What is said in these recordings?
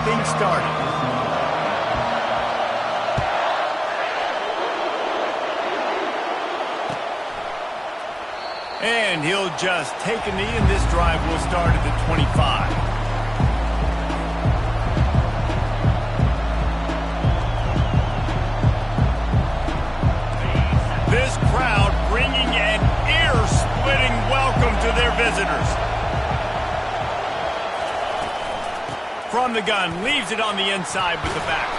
things started. And he'll just take a knee, and this drive will start at the 25. This crowd bringing an ear-splitting welcome to their visitors. From the gun, leaves it on the inside with the back.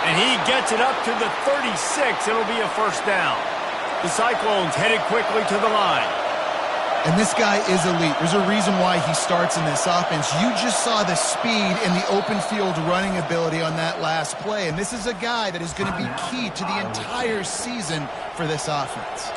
And he gets it up to the 36. It'll be a first down. The Cyclones headed quickly to the line. And this guy is elite. There's a reason why he starts in this offense. You just saw the speed and the open field running ability on that last play. And this is a guy that is going to be key to the entire season for this offense.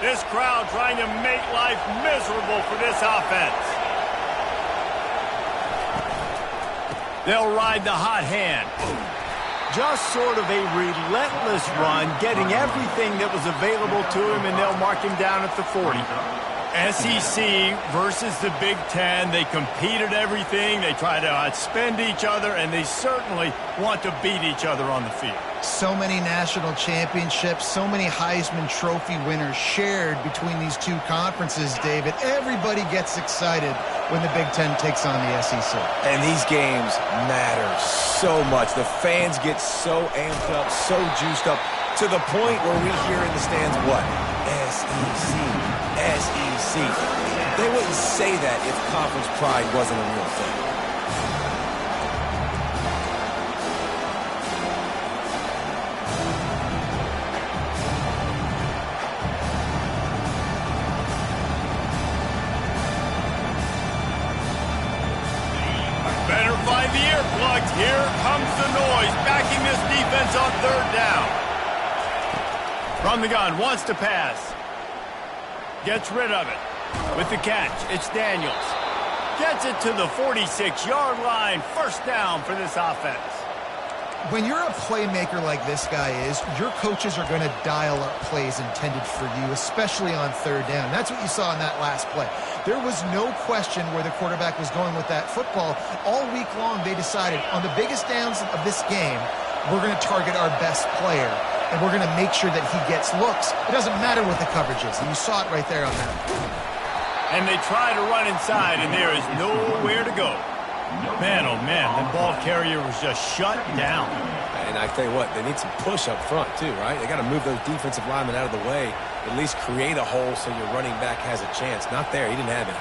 This crowd trying to make life miserable for this offense. They'll ride the hot hand. Just sort of a relentless run, getting everything that was available to him, and they'll mark him down at the 40. SEC versus the Big Ten. They compete at everything. They try to outspend each other, and they certainly want to beat each other on the field. So many national championships, so many Heisman Trophy winners shared between these two conferences, David. Everybody gets excited when the Big Ten takes on the SEC. And these games matter so much. The fans get so amped up, so juiced up, to the point where we hear in the stands what? SEC, SEC. They wouldn't say that if conference pride wasn't a real thing. Better find the earplugs. Here comes the noise, backing this defense on third down. From the gun, wants to pass. Gets rid of it. With the catch, it's Daniels. Gets it to the 46-yard line. First down for this offense. When you're a playmaker like this guy is, your coaches are going to dial up plays intended for you, especially on third down. That's what you saw in that last play. There was no question where the quarterback was going with that football. All week long, they decided on the biggest downs of this game, we're going to target our best player, and we're going to make sure that he gets looks. It doesn't matter what the coverage is, and you saw it right there on that. And they try to run inside, and there is nowhere to go. Man, oh man, the ball carrier was just shut down. And I tell you what, they need some push up front too, right? They got to move those defensive linemen out of the way, at least create a hole so your running back has a chance. Not there, he didn't have it.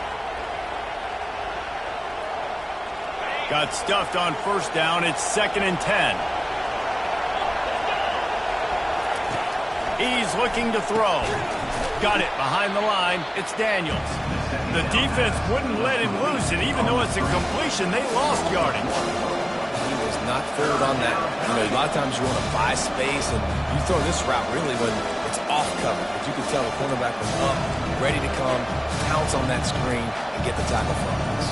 Got stuffed on first down. It's 2nd and 10. He's looking to throw. Got it behind the line. It's Daniels. The defense wouldn't let him loose, and even though it's a completion, they lost yardage. He was not fooled on that. You know, a lot of times you want to buy space, and you throw this route really when it's off cover. But you can tell the cornerback was up, ready to come, pounce on that screen, and get the tackle for us.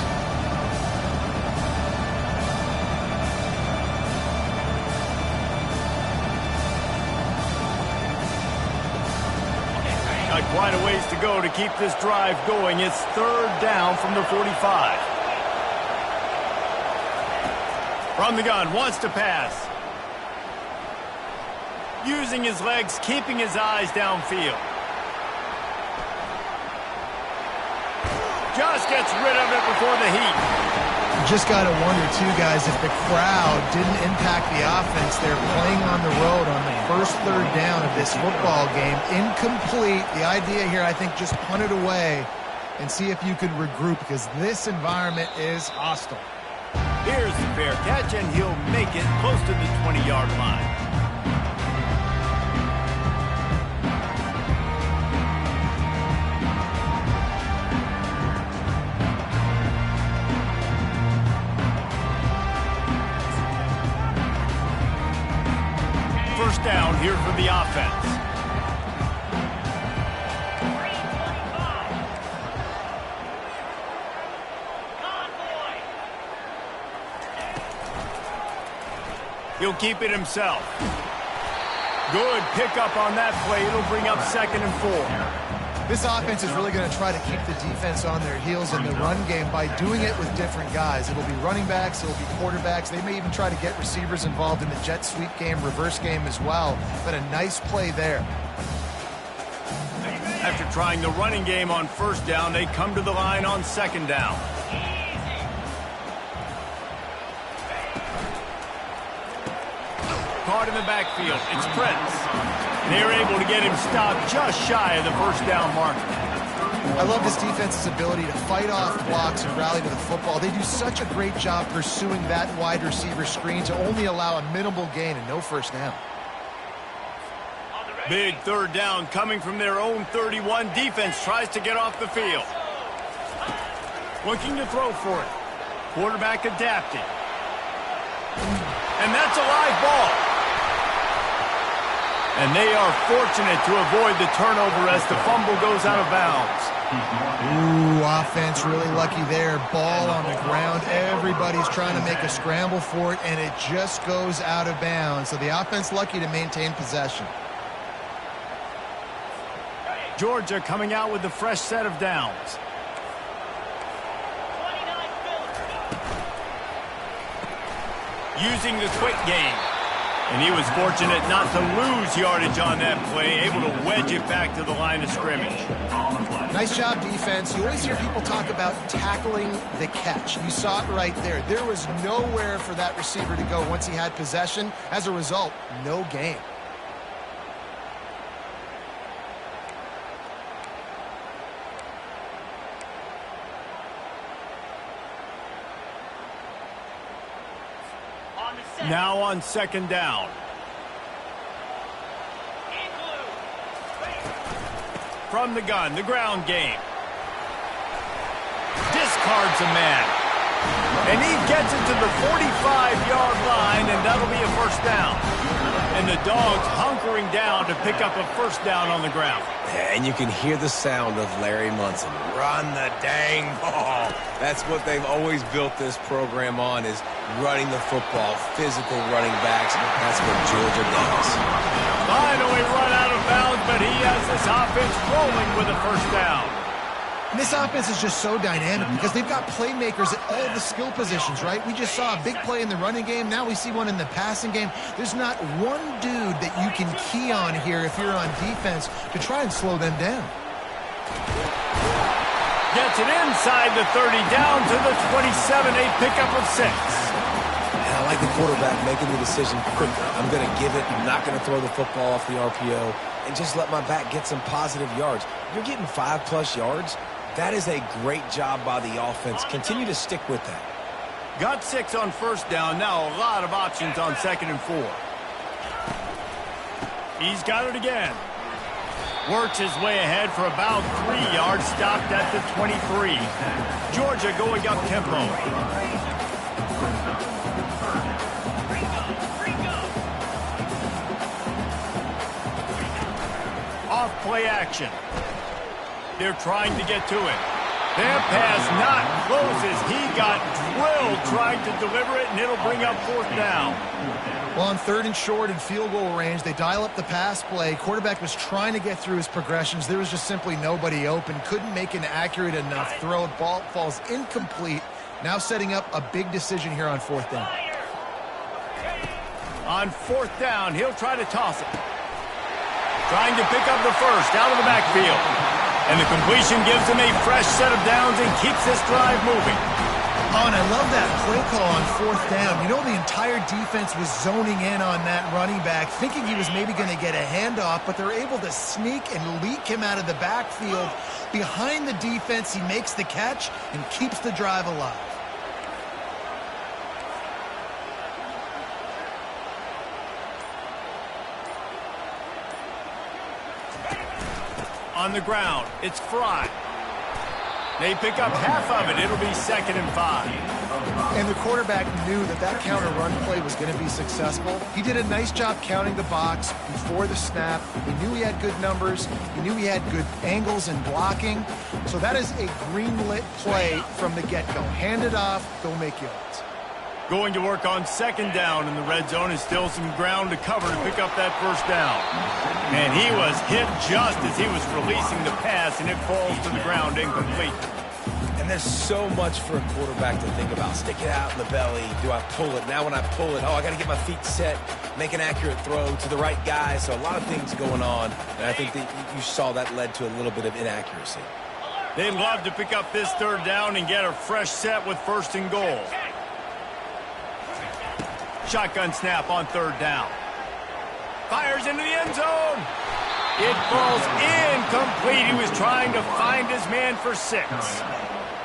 Got quite a ways to go to keep this drive going. It's third down from the 45. From the gun, wants to pass. Using his legs, keeping his eyes downfield. Just gets rid of it before the heat. Just got to wonder, too, guys, if the crowd didn't impact the offense. They're playing on the road on the first third down of this football game. Incomplete. The idea here, I think, just punt it away and see if you could regroup, because this environment is hostile. Here's the fair catch, and he'll make it close to the 20-yard line. First down here for the offense. He'll keep it himself. Good pickup on that play. It'll bring up 2nd and 4. This offense is really going to try to keep the defense on their heels in the run game by doing it with different guys. It'll be running backs, it'll be quarterbacks. They may even try to get receivers involved in the jet sweep game, reverse game as well. But a nice play there. After trying the running game on 1st down, they come to the line on 2nd down. Caught in the backfield. It's Prince. They're able to get him stopped just shy of the 1st down marker. I love this defense's ability to fight off blocks and rally to the football. They do such a great job pursuing that wide receiver screen to only allow a minimal gain and no 1st down. Big 3rd down coming from their own 31. Defense tries to get off the field. Looking to throw for it. Quarterback adapted. And that's a live ball. And they are fortunate to avoid the turnover as the fumble goes out of bounds. Ooh, offense really lucky there. Ball on the ground. Everybody's trying to make a scramble for it, and it just goes out of bounds. So the offense lucky to maintain possession. Georgia coming out with a fresh set of downs. Using the quick game. And he was fortunate not to lose yardage on that play, able to wedge it back to the line of scrimmage. Nice job, defense. You always hear people talk about tackling the catch. You saw it right there. There was nowhere for that receiver to go once he had possession. As a result, no gain. Now on 2nd down. From the gun, the ground game. Discards a man. And he gets it to the 45-yard line, and that'll be a 1st down. And the Dogs hunkering down to pick up a 1st down on the ground. And you can hear the sound of Larry Munson. Run the dang ball. That's what they've always built this program on, is running the football, physical running backs. That's what Georgia does. Finally run out of bounds, but he has this offense rolling with a 1st down. And this offense is just so dynamic because they've got playmakers at all the skill positions, right? We just saw a big play in the running game. Now we see one in the passing game. There's not one dude that you can key on here if you're on defense to try and slow them down. Gets it inside the 30, down to the 27, a pickup of 6. And I like the quarterback making the decision quicker. I'm going to give it. I'm not going to throw the football off the RPO and just let my back get some positive yards. You're getting 5+ yards. That is a great job by the offense. Continue to stick with that. Got 6 on 1st down. Now a lot of options on 2nd and 4. He's got it again. Works his way ahead for about 3 yards. Stopped at the 23. Georgia going up tempo. Off play action. They're trying to get to it. Their pass not closes. He got drilled trying to deliver it, and it'll bring up 4th down. Well, on 3rd and short and field goal range, they dial up the pass play. Quarterback was trying to get through his progressions. There was just simply nobody open. Couldn't make an accurate enough throw. Ball falls incomplete. Now setting up a big decision here on 4th down. On 4th down, he'll try to toss it. Trying to pick up the 1st out of the backfield. And the completion gives him a fresh set of downs and keeps this drive moving. Oh, and I love that play call on 4th down. You know, the entire defense was zoning in on that running back, thinking he was maybe going to get a handoff, but they're able to sneak and leak him out of the backfield. Behind the defense, he makes the catch and keeps the drive alive. On the ground, it's Fry. They pick up half of it. It'll be 2nd and 5. And the quarterback knew that that counter run play was going to be successful. He did a nice job counting the box before the snap. He knew he had good numbers. He knew he had good angles and blocking. So that is a green-lit play from the get-go. Hand it off, go make yards. Going to work on second down in the red zone, and still some ground to cover to pick up that first down. And he was hit just as he was releasing the pass, and it falls to the ground incomplete. And there's so much for a quarterback to think about. Stick it out in the belly. Do I pull it? Now when I pull it, I got to get my feet set, make an accurate throw to the right guy. So a lot of things going on, and I think that you saw that led to a little bit of inaccuracy. They'd love to pick up this third down and get a fresh set with first and goal. Shotgun snap on third down. Fires into the end zone. It falls incomplete. He was trying to find his man for 6.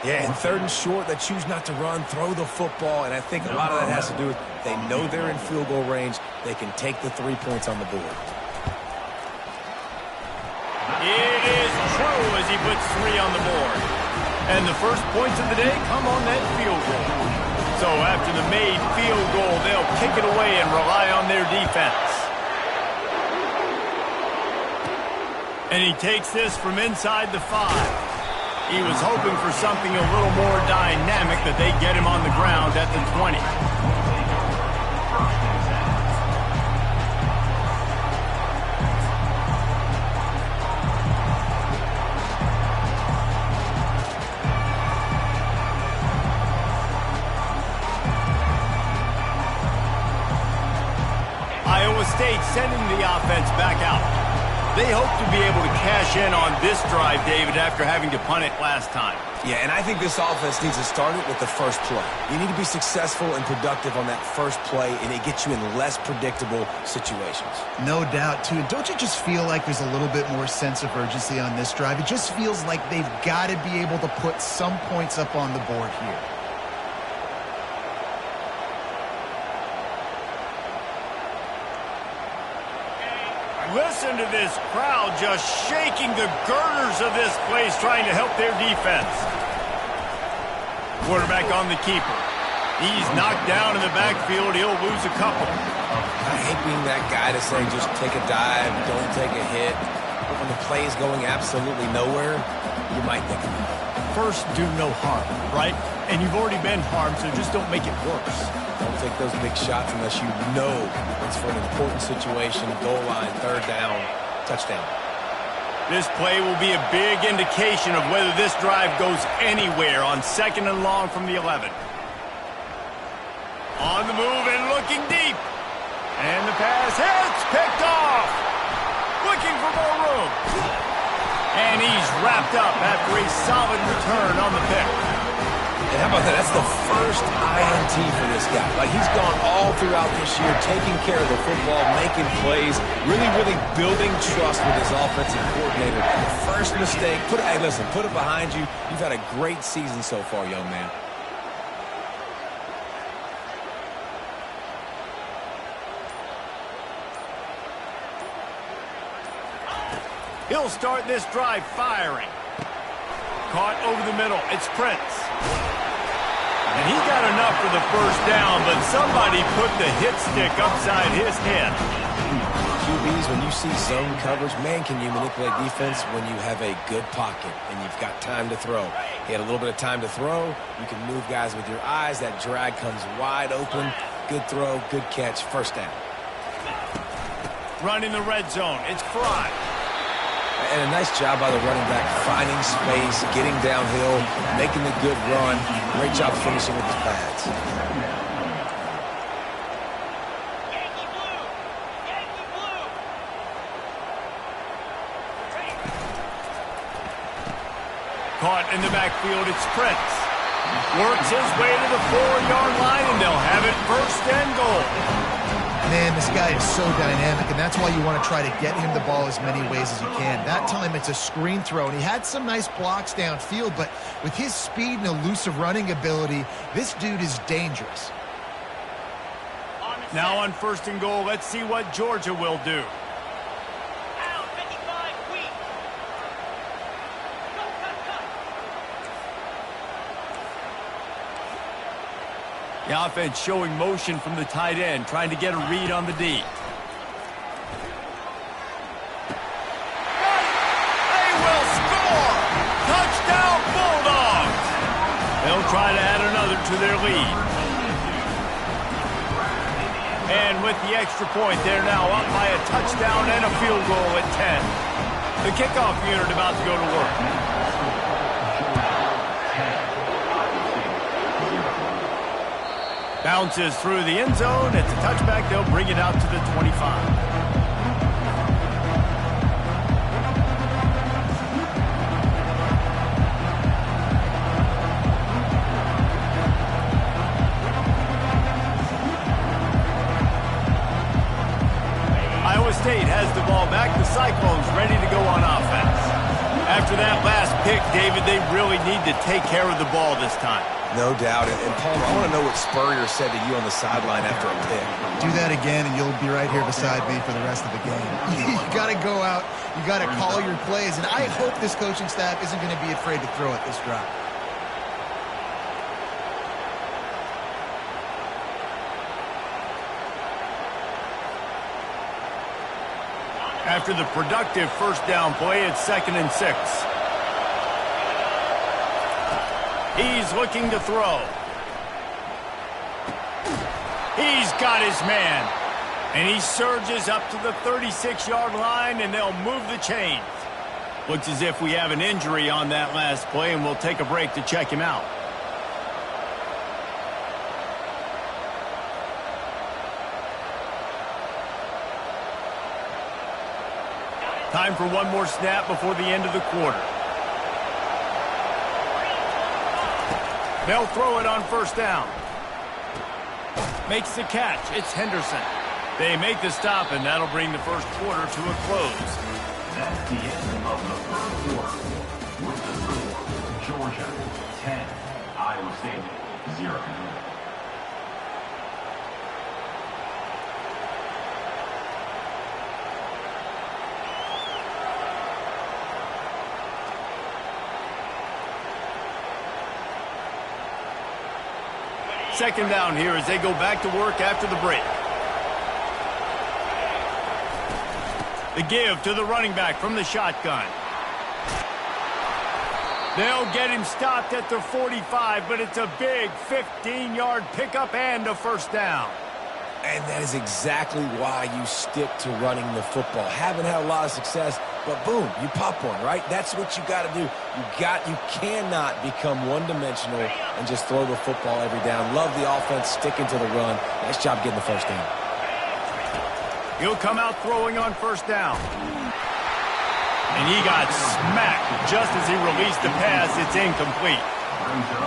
Yeah, and third and short, they choose not to run, throw the football, and I think a lot of that has to do with they know they're in field goal range. They can take the 3 points on the board. It is true as he puts 3 on the board. And the first points of the day come on that field goal. So after the made field goal, they'll kick it away and rely on their defense. And he takes this from inside the 5. He was hoping for something a little more dynamic, that they get him on the ground at the 20. Iowa State sending the offense back out. They hope to be able to cash in on this drive, David, after having to punt it last time. Yeah, and I think this offense needs to start it with the first play. You need to be successful and productive on that first play, and it gets you in less predictable situations. No doubt, too. Don't you just feel like there's a little bit more sense of urgency on this drive? It just feels like they've got to be able to put some points up on the board here. Listen to this crowd just shaking the girders of this place, trying to help their defense. Quarterback on the keeper. He's knocked down in the backfield. He'll lose a couple. I hate being that guy to say just take a dive, don't take a hit. But when the play is going absolutely nowhere, you might think of it. First, do no harm, right? And you've already been harmed, so just don't make it worse. Don't take those big shots unless you know it's for an important situation, goal line, third down, touchdown. This play will be a big indication of whether this drive goes anywhere on second and long from the 11. On the move and looking deep. And the pass hits, picked off. Looking for more room. And he's wrapped up after a solid return on the pick. And how about that? That's the first INT for this guy. Like, he's gone all throughout this year, taking care of the football, making plays, really building trust with his offensive coordinator. The first mistake, hey, listen, put it behind you. You've had a great season so far, young man. He'll start this drive firing. Caught over the middle. It's Prince. And he got enough for the first down, but somebody put the hit stick upside his head. QBs, when you see zone coverage, man, can you manipulate defense when you have a good pocket and you've got time to throw. He had a little bit of time to throw. You can move guys with your eyes. That drag comes wide open. Good throw, good catch, first down. Run in the red zone. It's Fry. And a nice job by the running back, finding space, getting downhill, making the good run. Great job finishing with his pads. Caught in the backfield, it's Prince. Works his way to the 4-yard line, and they'll have it first and goal. Man, this guy is so dynamic, and that's why you want to try to get him the ball as many ways as you can. That time, it's a screen throw, and he had some nice blocks downfield, but with his speed and elusive running ability, this dude is dangerous. Now on first and goal, let's see what Georgia will do. The offense showing motion from the tight end, trying to get a read on the D. They will score! Touchdown, Bulldogs! They'll try to add another to their lead. And with the extra point, they're now up by a touchdown and a field goal at 10. The kickoff unit about to go to work. Bounces through the end zone. It's a touchback. They'll bring it out to the 25. State has the ball back. The Cyclones ready to go on offense. After that last pick, David, they really need to take care of the ball this time. No doubt. And Palmer, I want to know what Spurrier said to you on the sideline after a pick. Do that again, and you'll be right here beside me for the rest of the game. You got to go out. You got to call your plays. And I hope this coaching staff isn't going to be afraid to throw at this drive. After the productive first down play, it's 2nd and 6. He's looking to throw. He's got his man. And he surges up to the 36-yard line, and they'll move the chains. Looks as if we have an injury on that last play, and we'll take a break to check him out. Time for one more snap before the end of the quarter. They'll throw it on first down. Makes the catch. It's Henderson. They make the stop, and that'll bring the first quarter to a close. That's the end of the first quarter. With the score, Georgia 10, Iowa State 0. Second down here as they go back to work after the break. The give to the running back from the shotgun. They'll get him stopped at the 45, but it's a big 15-yard pickup and a first down. And that is exactly why you stick to running the football. Haven't had a lot of success, but boom, you pop one, right? That's what you got to do. You cannot become one-dimensional and just throw the football every down. Love the offense, sticking to the run. Nice job getting the first down. He'll come out throwing on first down. And he got smacked just as he released the pass. It's incomplete.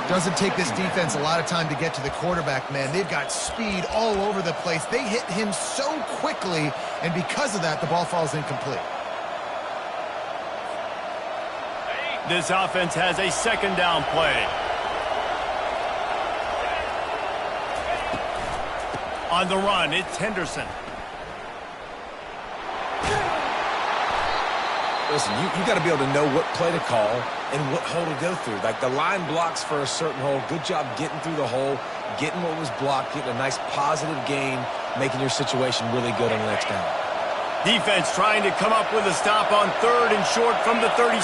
Doesn't take this defense a lot of time to get to the quarterback, man. They've got speed all over the place. They hit him so quickly, and because of that, the ball falls incomplete. This offense has a second down play. On the run, it's Henderson. Listen, you got to be able to know what play to call and what hole to go through. Like the line blocks for a certain hole. Good job getting through the hole, getting what was blocked, getting a nice positive gain, making your situation really good on the next down. Defense trying to come up with a stop on third and short from the 37.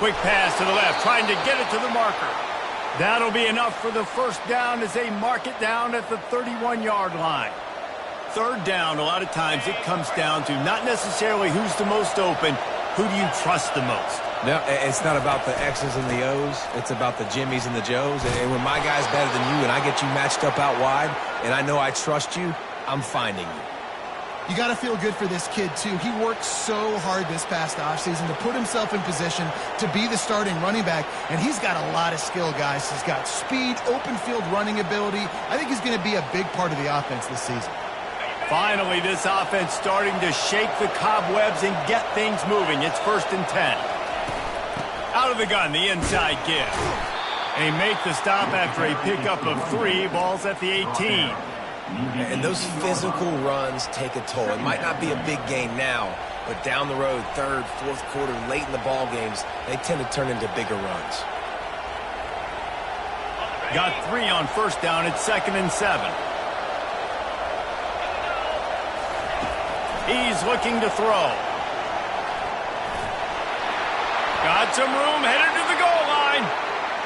Quick pass to the left, trying to get it to the marker. That'll be enough for the first down as they mark it down at the 31-yard line. Third down, a lot of times it comes down to not necessarily who's the most open, who do you trust the most? No, it's not about the X's and the O's. It's about the Jimmies and the Joes. And when my guy's better than you and I get you matched up out wide and I know I trust you, I'm finding you. You got to feel good for this kid, too. He worked so hard this past offseason to put himself in position to be the starting running back, and he's got a lot of skill, guys. He's got speed, open field running ability. I think he's going to be a big part of the offense this season. Finally, this offense starting to shake the cobwebs and get things moving. It's 1st and 10. Out of the gun, the inside give. They make the stop after a pickup of 3. Ball's at the 18. And those physical runs take a toll. It might not be a big gain now, but down the road, third, fourth quarter, late in the ball games, they tend to turn into bigger runs. Got 3 on first down. It's 2nd and 7. He's looking to throw. Got some room, headed to the goal line.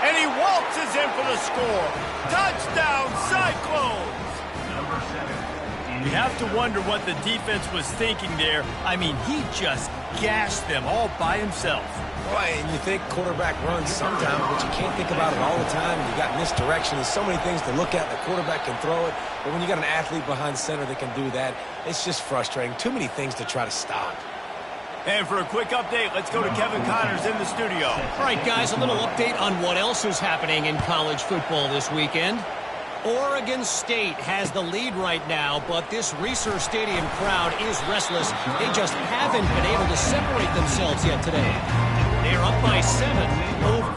And he waltzes in for the score. Touchdown, Cyclones! Number 7. You have to wonder what the defense was thinking there. I mean, he just gashed them all by himself. Boy, and you think quarterback runs sometimes, but you can't think about it all the time. You got misdirection. There's so many things to look at. The quarterback can throw it, but when you got an athlete behind center that can do that, it's just frustrating. Too many things to try to stop. And for a quick update, let's go to Kevin Connors in the studio. All right, guys, a little update on what else is happening in college football this weekend. Oregon State has the lead right now, but this Reser Stadium crowd is restless. They just haven't been able to separate themselves yet today. They're up by 7 over.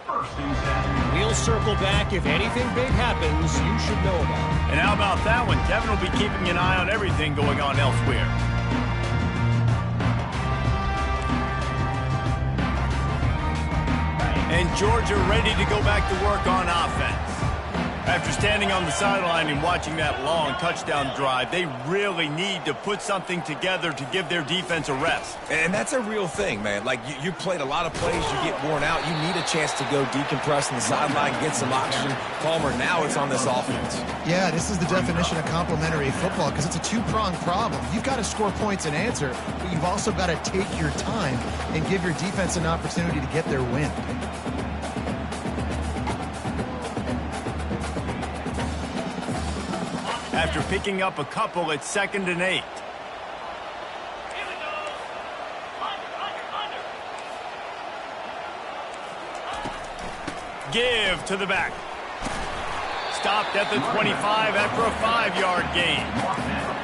First and 10. We'll circle back. If anything big happens, you should know about it. And how about that one? Kevin will be keeping an eye on everything going on elsewhere. And Georgia ready to go back to work on offense. After standing on the sideline and watching that long touchdown drive, they really need to put something together to give their defense a rest. And that's a real thing, man. Like, you played a lot of plays, you get worn out. You need a chance to go decompress on the sideline, get some oxygen. Palmer, now it's on this offense. Yeah, this is the definition of complementary football because it's a two-pronged problem. You've got to score points and answer, but you've also got to take your time and give your defense an opportunity to get their win. After picking up a couple at 2nd and 8. Give to the back. Stopped at the 25 after a 5-yard gain.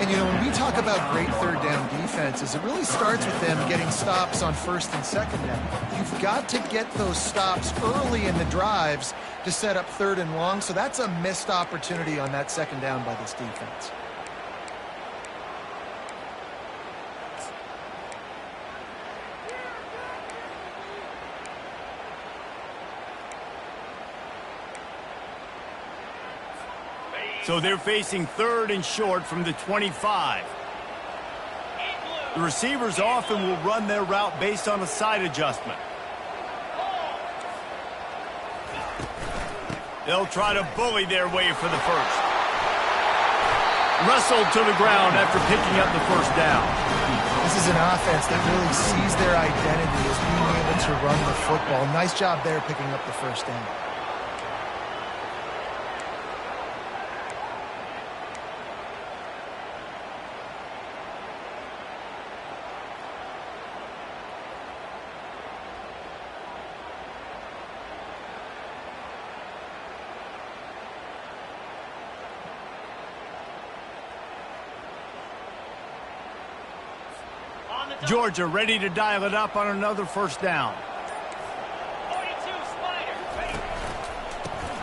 And, you know, when we talk about great third down defenses, it really starts with them getting stops on 1st and 2nd down. You've got to get those stops early in the drives to set up 3rd and long, so that's a missed opportunity on that 2nd down by this defense. So they're facing 3rd and short from the 25. The receivers often will run their route based on a side adjustment. They'll try to bully their way for the first. Wrestled to the ground after picking up the first down. This is an offense that really sees their identity as being able to run the football. Nice job there picking up the first down. Georgia ready to dial it up on another first down.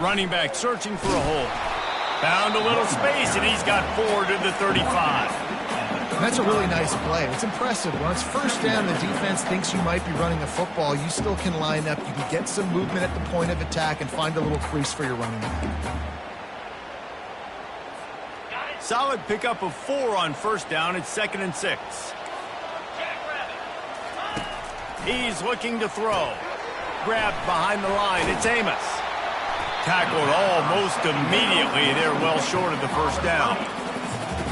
Running back searching for a hole. Found a little space, and he's got 4 to the 35. That's a really nice play. It's impressive. When it's first down, the defense thinks you might be running a football. You still can line up. You can get some movement at the point of attack and find a little crease for your running back. Solid pickup of 4 on first down. It's 2nd and 6. He's looking to throw. Grabbed behind the line. It's Amos. tackled almost immediately. They're well short of the first down.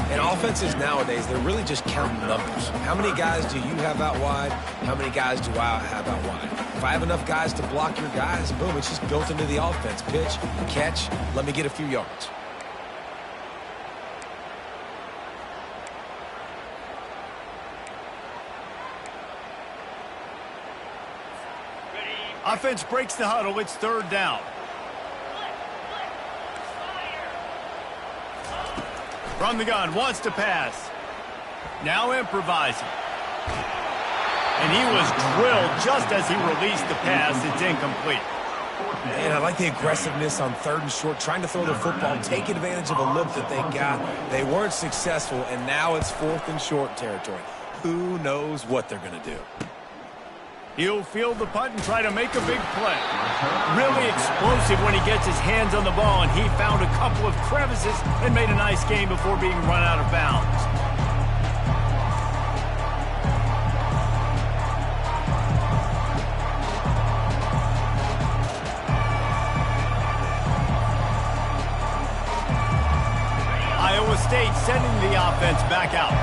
And offenses nowadays, they're really just counting numbers. How many guys do you have out wide? How many guys do I have out wide? If I have enough guys to block your guys, boom, it's just built into the offense. Pitch, catch, let me get a few yards. Offense breaks the huddle. It's third down. From the gun, wants to pass. Now improvising. And he was drilled just as he released the pass. It's incomplete. And I like the aggressiveness on third and short, trying to throw the football, take advantage of a look that they got. They weren't successful, and now it's fourth and short territory. Who knows what they're going to do? He'll field the punt and try to make a big play. Really explosive when he gets his hands on the ball, and he found a couple of crevices and made a nice game before being run out of bounds. Iowa State sending the offense back out.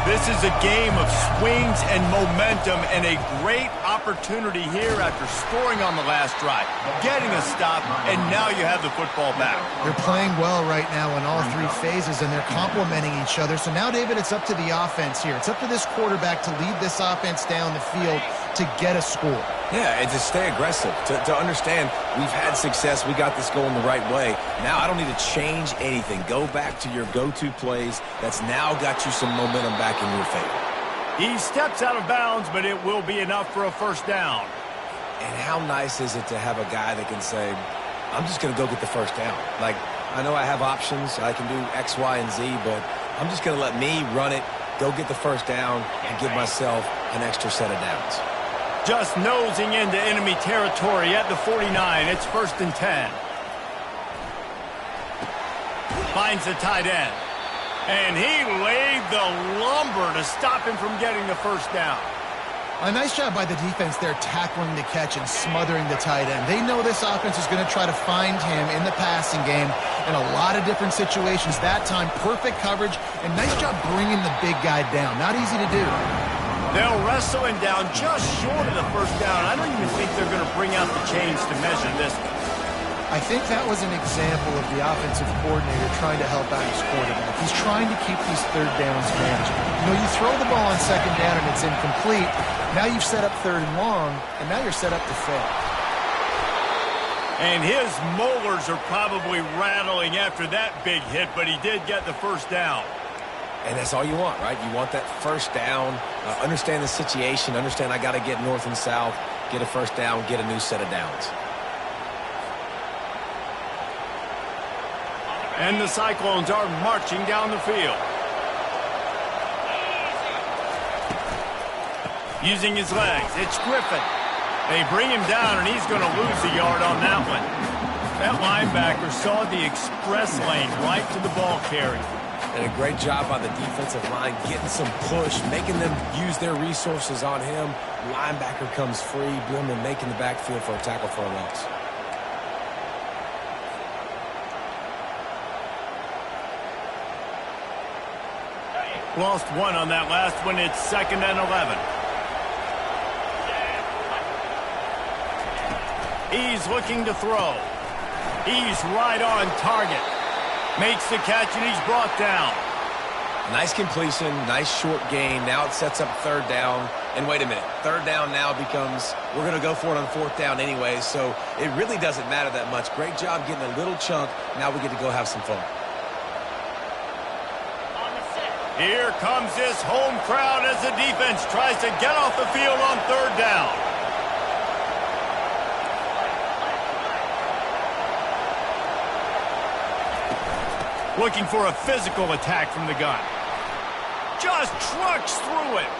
This is a game of swings and momentum and a great opportunity here after scoring on the last drive, getting a stop, and now you have the football back. They're playing well right now in all three phases, and they're complementing each other. So now, David, it's up to the offense here. It's up to this quarterback to lead this offense down the field to get a score. Yeah, and to stay aggressive, to understand we've had success, we got this going the right way. Now I don't need to change anything. Go back to your go-to plays. That's now got you some momentum back in your favor. He steps out of bounds, but it will be enough for a first down. And how nice is it to have a guy that can say, I'm just going to go get the first down. Like, I know I have options. I can do X, Y, and Z, but I'm just going to let me run it, go get the first down, and give myself an extra set of downs. Just nosing into enemy territory at the 49. It's first and 10. Finds the tight end. And he laid the lumber to stop him from getting the first down. A nice job by the defense there, tackling the catch and smothering the tight end. They know this offense is going to try to find him in the passing game in a lot of different situations. That time, perfect coverage, and nice job bringing the big guy down. Not easy to do. They'll wrestle him down just short of the first down. I don't even think they're going to bring out the chains to measure this. I think that was an example of the offensive coordinator trying to help out his quarterback. He's trying to keep these third downs manageable. You know, you throw the ball on second down and it's incomplete. Now you've set up third and long, and now you're set up to fail. And his molars are probably rattling after that big hit, but he did get the first down. And that's all you want, right? You want that first down, understand the situation, understand I got to get north and south, get a first down, get a new set of downs. And the Cyclones are marching down the field. Using his legs, it's Griffin. They bring him down, and he's going to lose a yard on that one. That linebacker saw the express lane right to the ball carrier. And a great job by the defensive line, getting some push, making them use their resources on him. Linebacker comes free, boom, and making the backfield for a tackle for a loss. Lost one on that last one. It's second and 11. He's looking to throw. He's right on target. Makes the catch, and he's brought down. Nice completion, nice short gain. Now it sets up third down. And wait a minute, third down now becomes, we're going to go for it on fourth down anyway, so it really doesn't matter that much. Great job getting a little chunk. Now we get to go have some fun. Here comes this home crowd as the defense tries to get off the field on third down. Looking for a physical attack from the gun. Just trucks through it.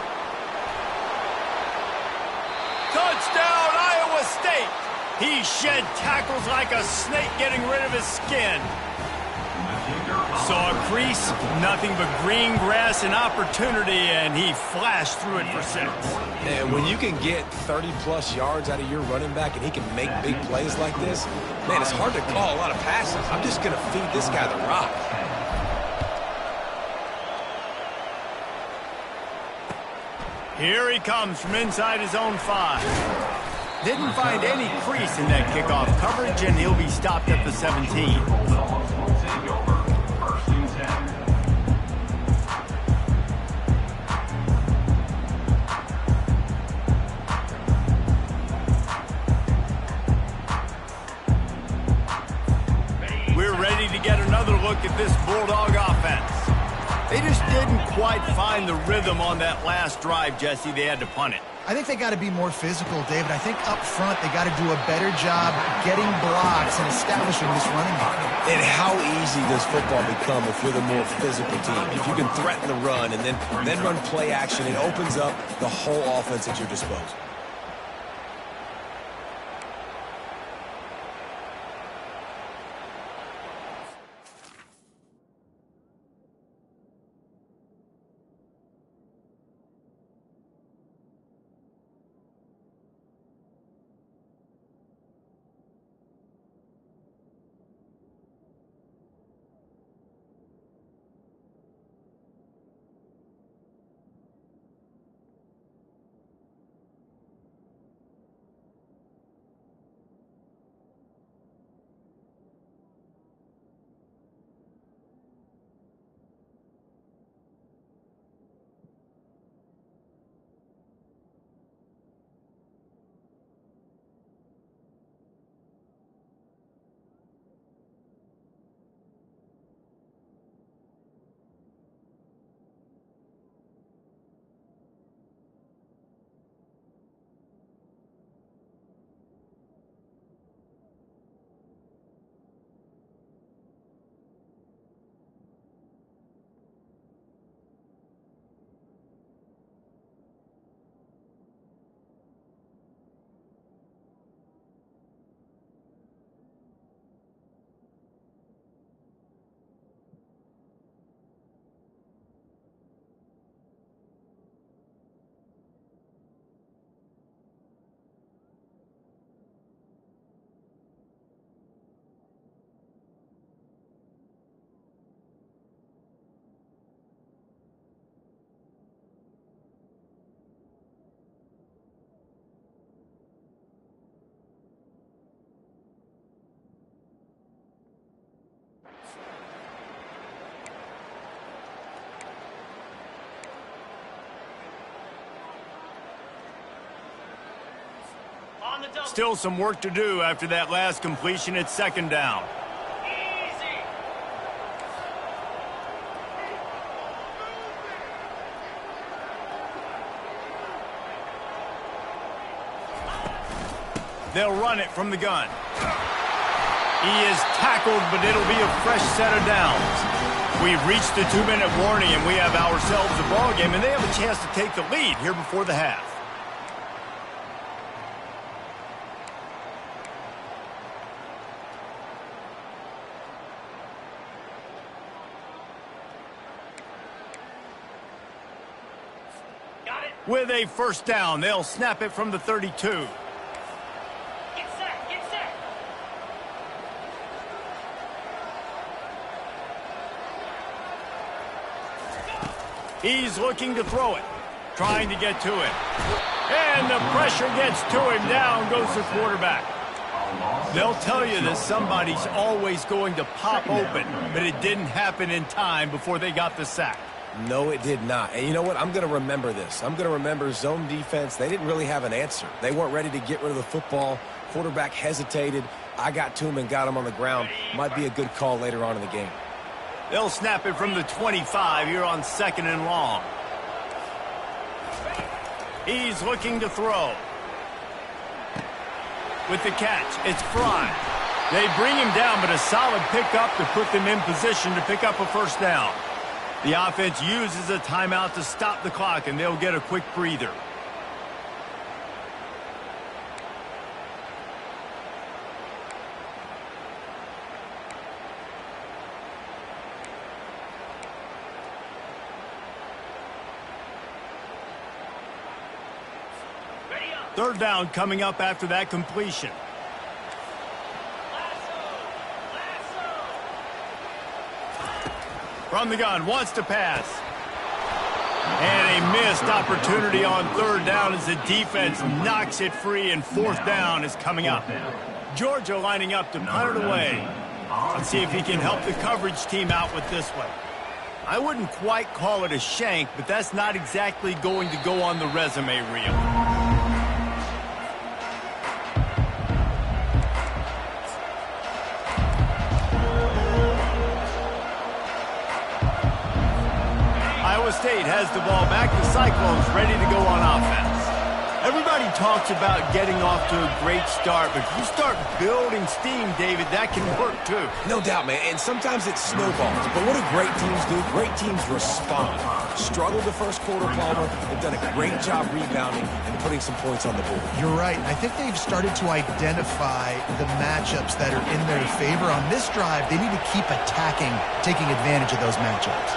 Touchdown, Iowa State. He shed tackles like a snake, getting rid of his skin. Saw a crease, nothing but green grass and opportunity, and he flashed through it for 6. And when you can get 30-plus yards out of your running back and he can make big plays like this, Man, it's hard to call a lot of passes. I'm just going to feed this guy the rock. Here he comes from inside his own 5. Didn't find any crease in that kickoff coverage, and he'll be stopped at the 17. We're ready to get another look at this Bulldog offense. They just didn't quite find the rhythm on that last drive, Jesse. They had to punt it. I think they got to be more physical, David. I think up front they got to do a better job getting blocks and establishing this running game. And how easy does football become if you're the more physical team? If you can threaten the run and then run play action, it opens up the whole offense at your disposal. Still some work to do after that last completion at second down. They'll run it from the gun. He is tackled, but it'll be a fresh set of downs. We've reached the 2-minute warning, and we have ourselves a ball game, and they have a chance to take the lead here before the half. With a first down, they'll snap it from the 32. Get set, get set. He's looking to throw it, trying to get to it. And the pressure gets to him. Down goes the quarterback. They'll tell you that somebody's always going to pop open, but it didn't happen in time before they got the sack. No, it did not. And you know what? I'm going to remember this. I'm going to remember zone defense. They didn't really have an answer. They weren't ready to get rid of the football. Quarterback hesitated. I got to him and got him on the ground. Might be a good call later on in the game. They'll snap it from the 25 here on 2nd and long. He's looking to throw. With the catch, it's Fry. They bring him down, but a solid pickup to put them in position to pick up a first down. The offense uses a timeout to stop the clock, and they'll get a quick breather. Third down coming up after that completion. Last From the gun, wants to pass. And a missed opportunity on third down as the defense knocks it free, and fourth down is coming up. Georgia lining up to punt it away. Let's see if he can help the coverage team out with this one. I wouldn't quite call it a shank, but that's not exactly going to go on the resume reel. Iowa State has the ball back. The Cyclones ready to go on offense. Everybody talks about getting off to a great start, but if you start building steam, David, that can work too. No doubt, man, and sometimes it snowballs. But what do great teams do? Great teams respond. Struggled the first quarter, Palmer. They've done a great job rebounding and putting some points on the board. You're right. I think they've started to identify the matchups that are in their favor. On this drive, they need to keep attacking, taking advantage of those matchups.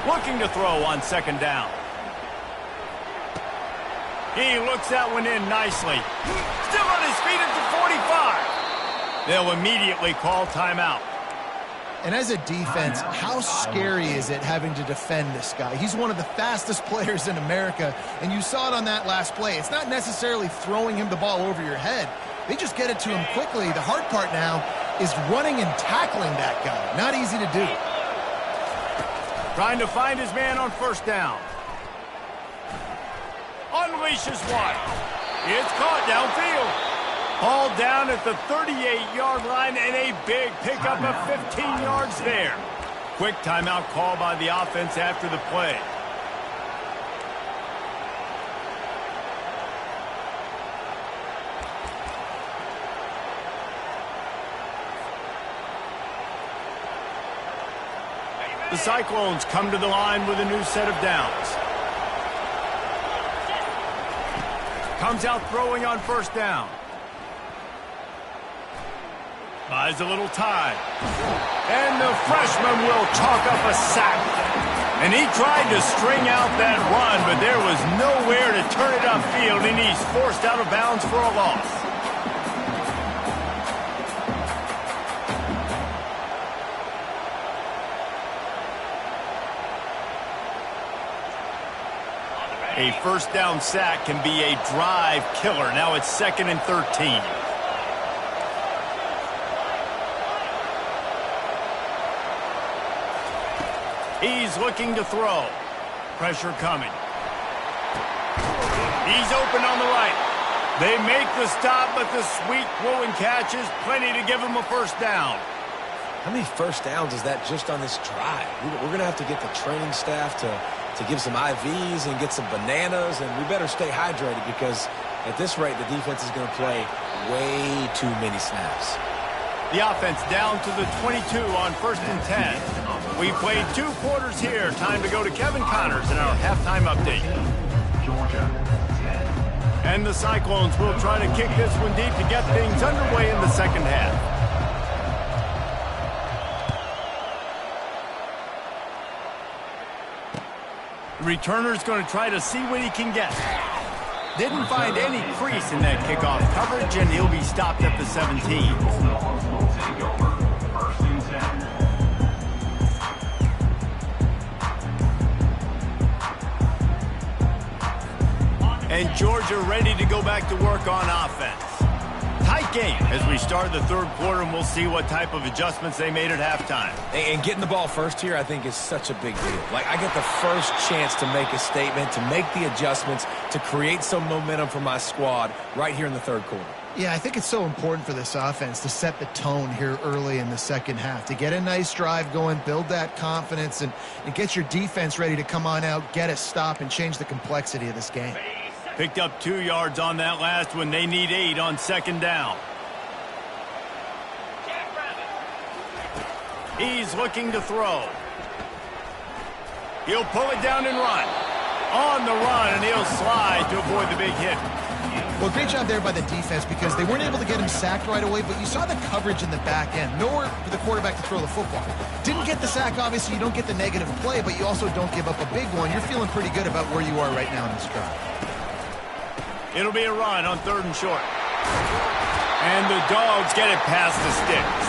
Looking to throw on second down. He looks that one in nicely. Still on his feet at the 45. They'll immediately call timeout. And as a defense, how scary is it having to defend this guy? He's one of the fastest players in America, and you saw it on that last play. It's not necessarily throwing him the ball over your head. They just get it to him quickly. The hard part now is running and tackling that guy. Not easy to do. Trying to find his man on first down. Unleashes one. It's caught downfield. Ball down at the 38-yard line, and a big pickup of 15 yards there. Quick timeout call by the offense after the play. The Cyclones come to the line with a new set of downs. Comes out throwing on first down. Buys a little time. And the freshman will chalk up a sack. And he tried to string out that run, but there was nowhere to turn it upfield, and he's forced out of bounds for a loss. A first down sack can be a drive killer. Now it's 2nd and 13. He's looking to throw. Pressure coming. He's open on the right. They make the stop, but the sweet throw and catch is plenty to give him a first down. How many first downs is that just on this drive? We're going to have to get the training staff to give some IVs and get some bananas, and we better stay hydrated because at this rate, the defense is going to play way too many snaps. The offense down to the 22 on 1st and 10. We played 2 quarters here. Time to go to Kevin Connors in our halftime update. Georgia 10. And the Cyclones will try to kick this one deep to get things underway in the second half. The returner's going to try to see what he can get. Didn't find any crease in that kickoff coverage, and he'll be stopped at the 17. Will take over 1st and 10. And Georgia ready to go back to work on offense. Tight game as we start the 3rd quarter, and we'll see what type of adjustments they made at halftime. And getting the ball first here, I think, is such a big deal. Like, I get the first chance to make a statement, to make the adjustments, to create some momentum for my squad right here in the 3rd quarter. Yeah, I think it's so important for this offense to set the tone here early in the second half, to get a nice drive going, build that confidence, and get your defense ready to come on out, get a stop, and change the complexity of this game. Picked up 2 yards on that last one. They need 8 on 2nd down. He's looking to throw. He'll pull it down and run. On the run, and he'll slide to avoid the big hit. Well, great job there by the defense because they weren't able to get him sacked right away, but you saw the coverage in the back end. Nowhere for the quarterback to throw the football. Didn't get the sack, obviously. You don't get the negative play, but you also don't give up a big one. You're feeling pretty good about where you are right now in this drive. It'll be a run on 3rd and short. And the Dogs get it past the sticks.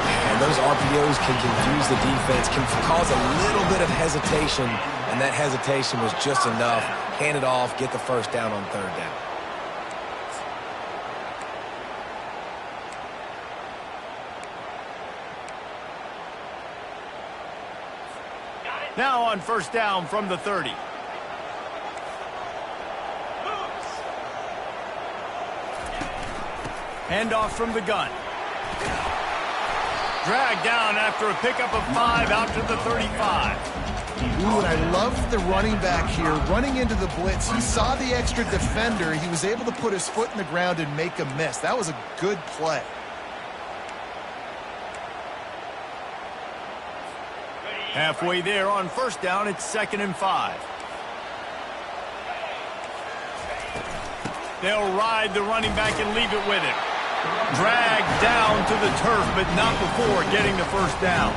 Man, And those RPOs can confuse the defense, can cause a little bit of hesitation, and that hesitation was just enough. Hand it off, get the first down on third down. Now on first down from the 30. Handoff from the gun. Dragged down after a pickup of 5 out to the 35. Ooh, and I love the running back here running into the blitz. He saw the extra defender. He was able to put his foot in the ground and make a miss. That was a good play. Halfway there on first down, it's 2nd and 5. They'll ride the running back and leave it with him. Dragged down to the turf, but not before getting the first down.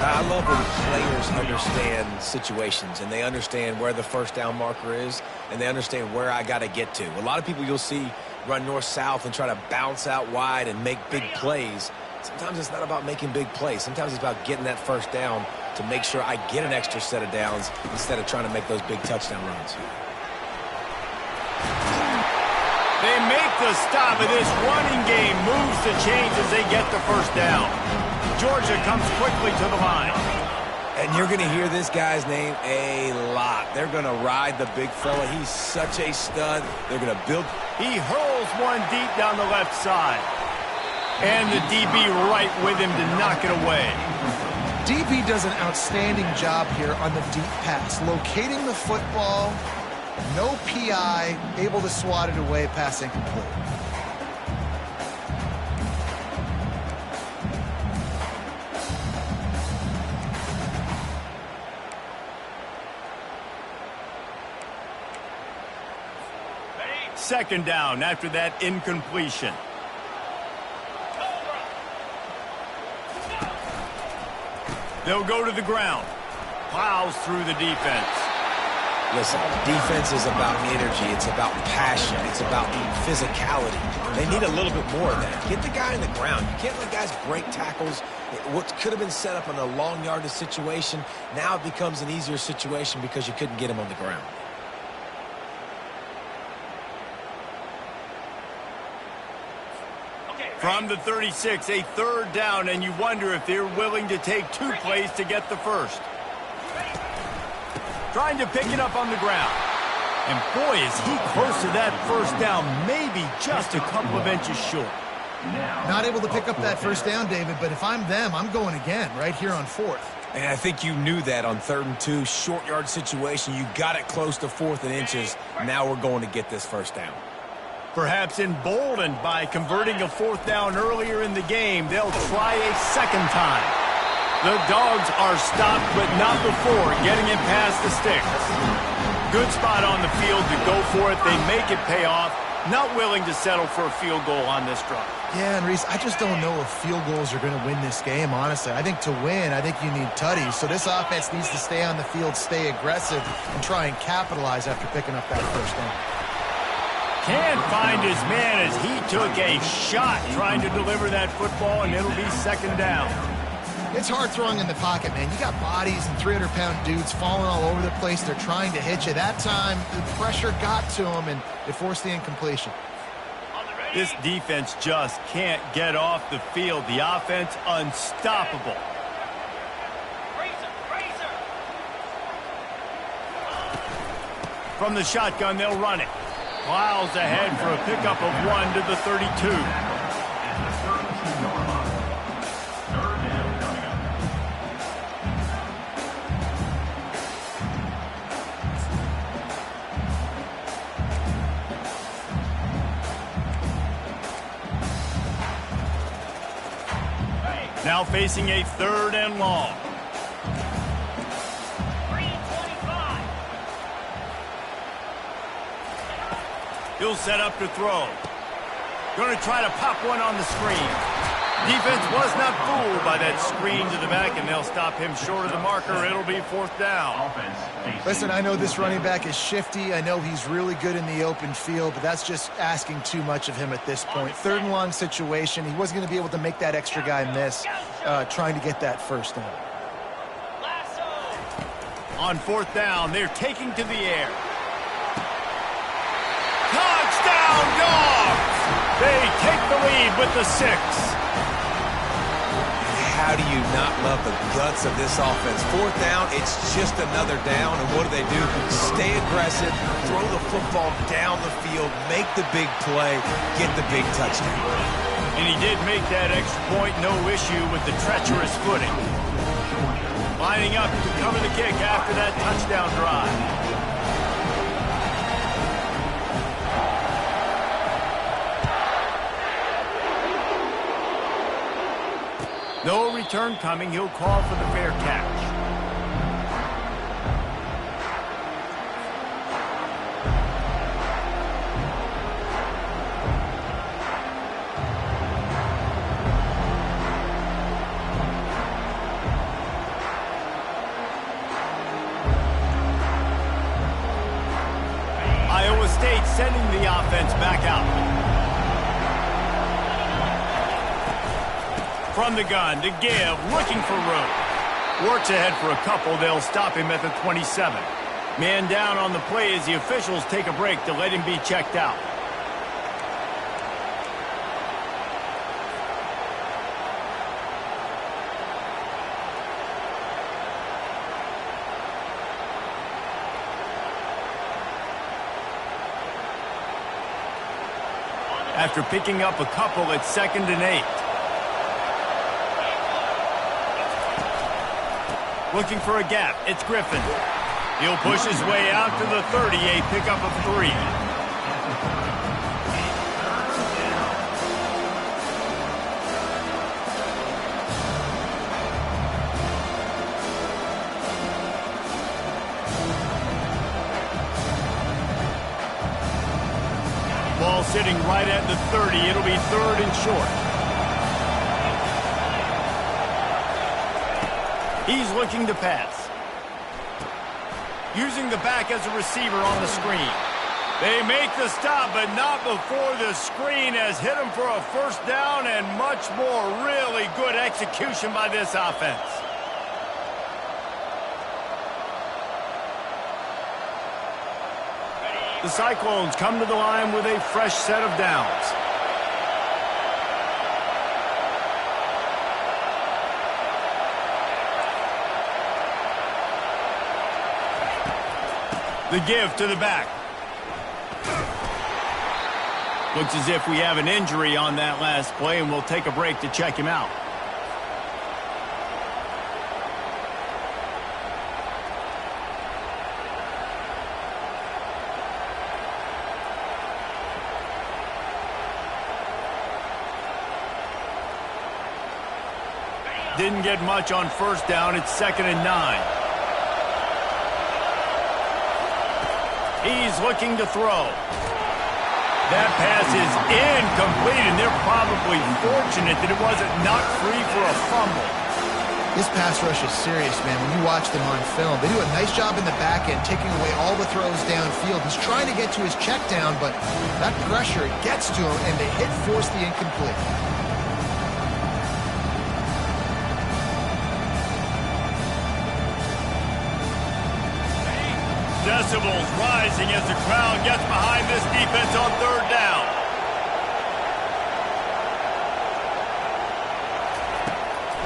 I love when players understand situations, and they understand where the first down marker is, and they understand where I got to get to. A lot of people you'll see run north-south and try to bounce out wide and make big plays. Sometimes it's not about making big plays. Sometimes it's about getting that first down to make sure I get an extra set of downs instead of trying to make those big touchdown runs. They make the stop, and this running game moves the chains as they get the first down. Georgia comes quickly to the line. And you're going to hear this guy's name a lot. They're going to ride the big fella. He's such a stud. They're going to build. He hurls one deep down the left side. And the DB right with him to knock it away. DB does an outstanding job here on the deep pass, locating the football, no PI, able to swat it away, pass incomplete. Second down after that incompletion. They'll go to the ground. Plows through the defense. Listen, defense is about energy. It's about passion. It's about physicality. They need a little bit more of that. Get the guy in the ground. You can't let guys break tackles. What could have been set up in a long yardage situation, now it becomes an easier situation because you couldn't get him on the ground. From the 36, a third down, and you wonder if they're willing to take 2 plays to get the first. Trying to pick it up on the ground. And boy, is he close to that first down, maybe just a couple of inches short. Not able to pick up that first down, David, but if I'm them, I'm going again right here on 4th. And I think you knew that on 3rd and 2, short yard situation. You got it close to 4th and inches. Now we're going to get this first down. Perhaps emboldened by converting a 4th down earlier in the game, they'll try a second time. The Dogs are stopped, but not before getting it past the sticks. Good spot on the field to go for it. They make it pay off. Not willing to settle for a field goal on this drive. Yeah, and Reese, I just don't know if field goals are going to win this game, honestly. I think to win, I think you need tutties. So this offense needs to stay on the field, stay aggressive, and try and capitalize after picking up that first down. Can't find his man as he took a shot trying to deliver that football, and it'll be 2nd down. It's hard throwing in the pocket, man. You got bodies and 300-pound dudes falling all over the place. They're trying to hit you. That time, the pressure got to them, and it forced the incompletion. This defense just can't get off the field. The offense unstoppable. From the shotgun, they'll run it. Plows ahead for a pickup of 1 to the 32. Now facing a 3rd and long. He'll set up to throw. Going to try to pop one on the screen. Defense was not fooled by that screen to the back, and they'll stop him short of the marker. It'll be 4th down. Listen, I know this running back is shifty. I know he's really good in the open field, but that's just asking too much of him at this point. 3rd and long situation. He wasn't going to be able to make that extra guy miss trying to get that 1st down. On 4th down, they're taking to the air. Touchdown, Dogs! They take the lead with the 6. How do you not love the guts of this offense? 4th down, it's just another down, and what do? Stay aggressive, throw the football down the field, make the big play, get the big touchdown. And he did make that extra point, no issue with the treacherous footing. Lining up to cover the kick after that touchdown drive. No return coming. He'll call for the fair catch. Iowa State sending the offense back out. From the gun to give, looking for room. Works ahead for a couple. They'll stop him at the 27. Man down on the play as the officials take a break to let him be checked out. After picking up a couple, it's 2nd and 8. Looking for a gap. It's Griffin. He'll push his way out to the 30, a pickup of 3. Ball sitting right at the 30. It'll be 3rd and short. He's looking to pass. Using the back as a receiver on the screen. They make the stop, but not before the screen has hit him for a 1st down and much more. Really good execution by this offense. The Cyclones come to the line with a fresh set of downs. The give to the back. Looks as if we have an injury on that last play, and we'll take a break to check him out. Didn't get much on 1st down. It's 2nd and 9. He's looking to throw. That pass is incomplete, and they're probably fortunate that it wasn't knocked free for a fumble. This pass rush is serious, man. When you watch them on film, they do a nice job in the back end, taking away all the throws downfield. He's trying to get to his check down, but that pressure gets to him, and they force the incomplete. Decibels rising as the crowd gets behind this defense on 3rd down.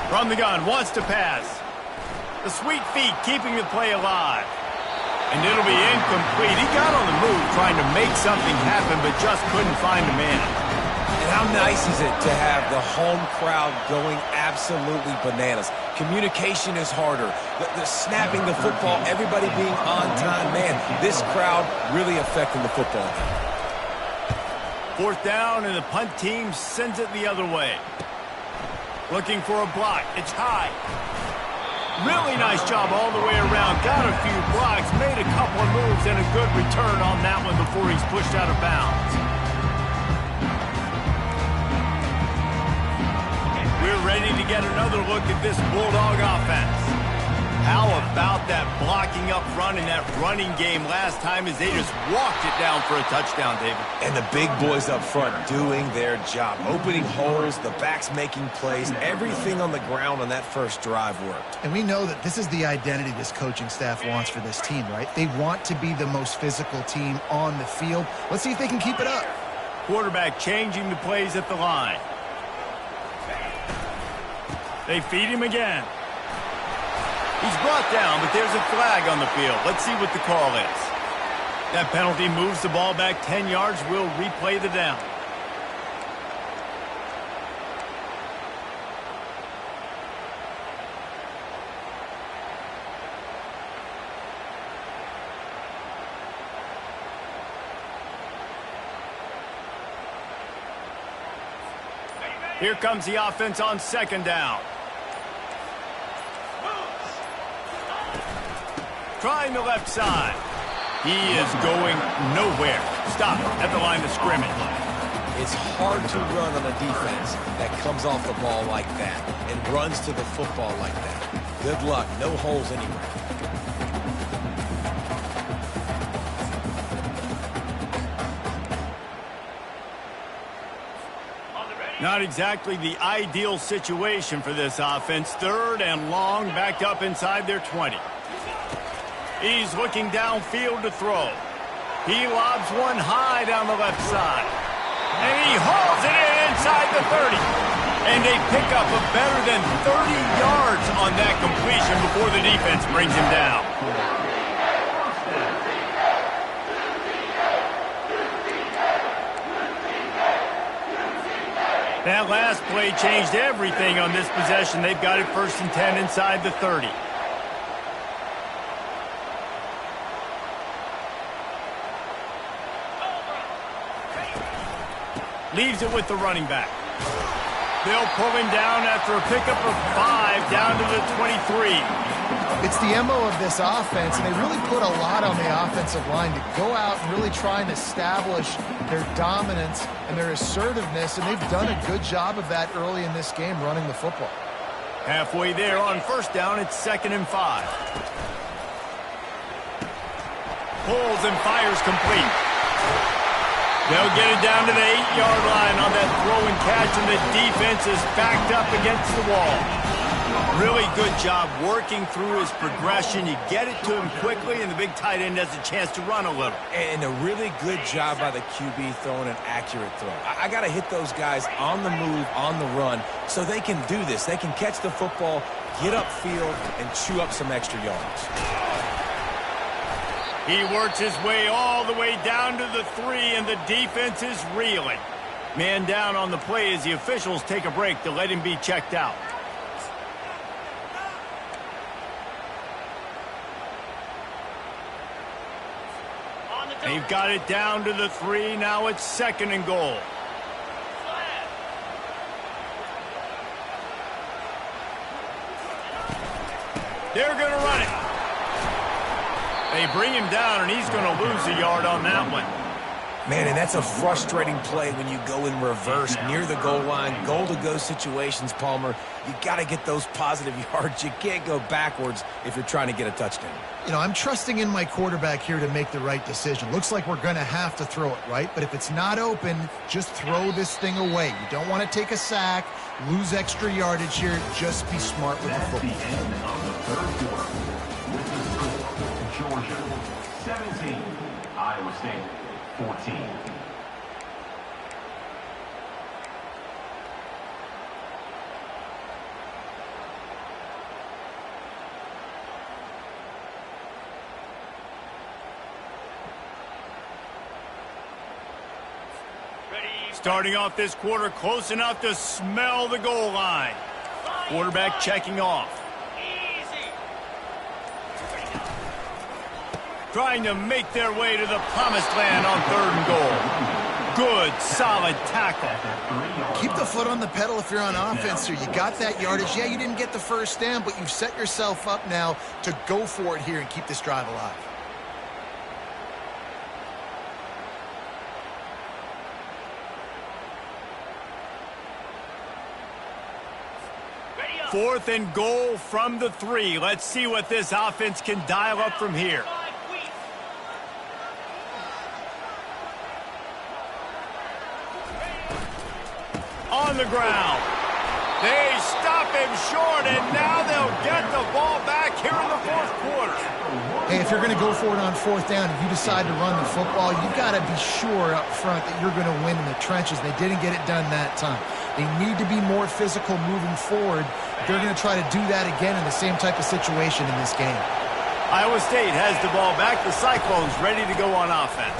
From the gun, wants to pass. The sweet feet keeping the play alive. And it'll be incomplete. He got on the move trying to make something happen, but just couldn't find a man. And how nice is it to have the home crowd going absolutely bananas? Communication is harder. The snapping the football, everybody being on time. Man, this crowd really affecting the football. 4th down, and the punt team sends it the other way. Looking for a block. It's high. Really nice job all the way around. Got a few blocks, made a couple of moves, and a good return on that one before he's pushed out of bounds. ready to get another look at this Bulldog offense. How about that blocking up front in that running game last time as they just walked it down for a touchdown, David? And the big boys up front doing their job. Opening holes, the backs making plays. Everything on the ground on that first drive worked. And we know that this is the identity this coaching staff wants for this team, right? They want to be the most physical team on the field. Let's see if they can keep it up. Quarterback changing the plays at the line. They feed him again. He's brought down, but there's a flag on the field. Let's see what the call is. That penalty moves the ball back 10 yards. We'll replay the down. Here comes the offense on second down. Trying the left side. He is going nowhere. Stop at the line of scrimmage. It's hard to run on a defense that comes off the ball like that and runs to the football like that. Good luck. No holes anywhere. Not exactly the ideal situation for this offense. Third and long, backed up inside their 20. He's looking downfield to throw. He lobs one high down the left side. And he hauls it in inside the 30. And they pick up a better than 30 yards on that completion before the defense brings him down. That last play changed everything on this possession. They've got it 1st and 10 inside the 30. Leaves it with the running back. They'll pull him down after a pickup of 5 down to the 23. It's the MO of this offense, and they really put a lot on the offensive line to go out and really try and establish their dominance and their assertiveness, and they've done a good job of that early in this game running the football. Halfway there on 1st down, it's 2nd and 5. Pulls and fires complete. They'll get it down to the 8-yard line on that throw and catch, and the defense is backed up against the wall. Really good job working through his progression. You get it to him quickly, and the big tight end has a chance to run a little. And a really good job by the QB throwing an accurate throw. I got to hit those guys on the move, on the run, so they can do this. They can catch the football, get upfield, and chew up some extra yards. He works his way all the way down to the 3, and the defense is reeling. Man down on the play as the officials take a break to let him be checked out. They've got it down to the 3. Now it's 2nd and goal. They're going to run it. They bring him down, and he's going to lose a yard on that one. Man, and that's a frustrating play when you go in reverse near the goal line. Goal-to-go situations, Palmer. You got to get those positive yards. You can't go backwards if you're trying to get a touchdown. You know, I'm trusting in my quarterback here to make the right decision. Looks like we're going to have to throw it, right? But if it's not open, just throw this thing away. You don't want to take a sack, lose extra yardage here. Just be smart with the football. That's the end of the 3rd quarter. With the score, Georgia 17, Iowa State 14. Starting off this quarter close enough to smell the goal line. Quarterback checking off. Trying to make their way to the promised land on 3rd and goal. Good, solid tackle. Keep the foot on the pedal if you're on offense here. You got that yardage. Yeah, you didn't get the 1st down, but you've set yourself up now to go for it here and keep this drive alive. 4th and goal from the 3. Let's see what this offense can dial up from here. On the ground. They stop him short, and now they'll get the ball back here in the 4th quarter. Hey, if you're going to go for it on 4th down, if you decide to run the football, you've got to be sure up front that you're going to win in the trenches. They didn't get it done that time. They need to be more physical moving forward. They're going to try to do that again in the same type of situation in this game. Iowa State has the ball back. The Cyclones ready to go on offense.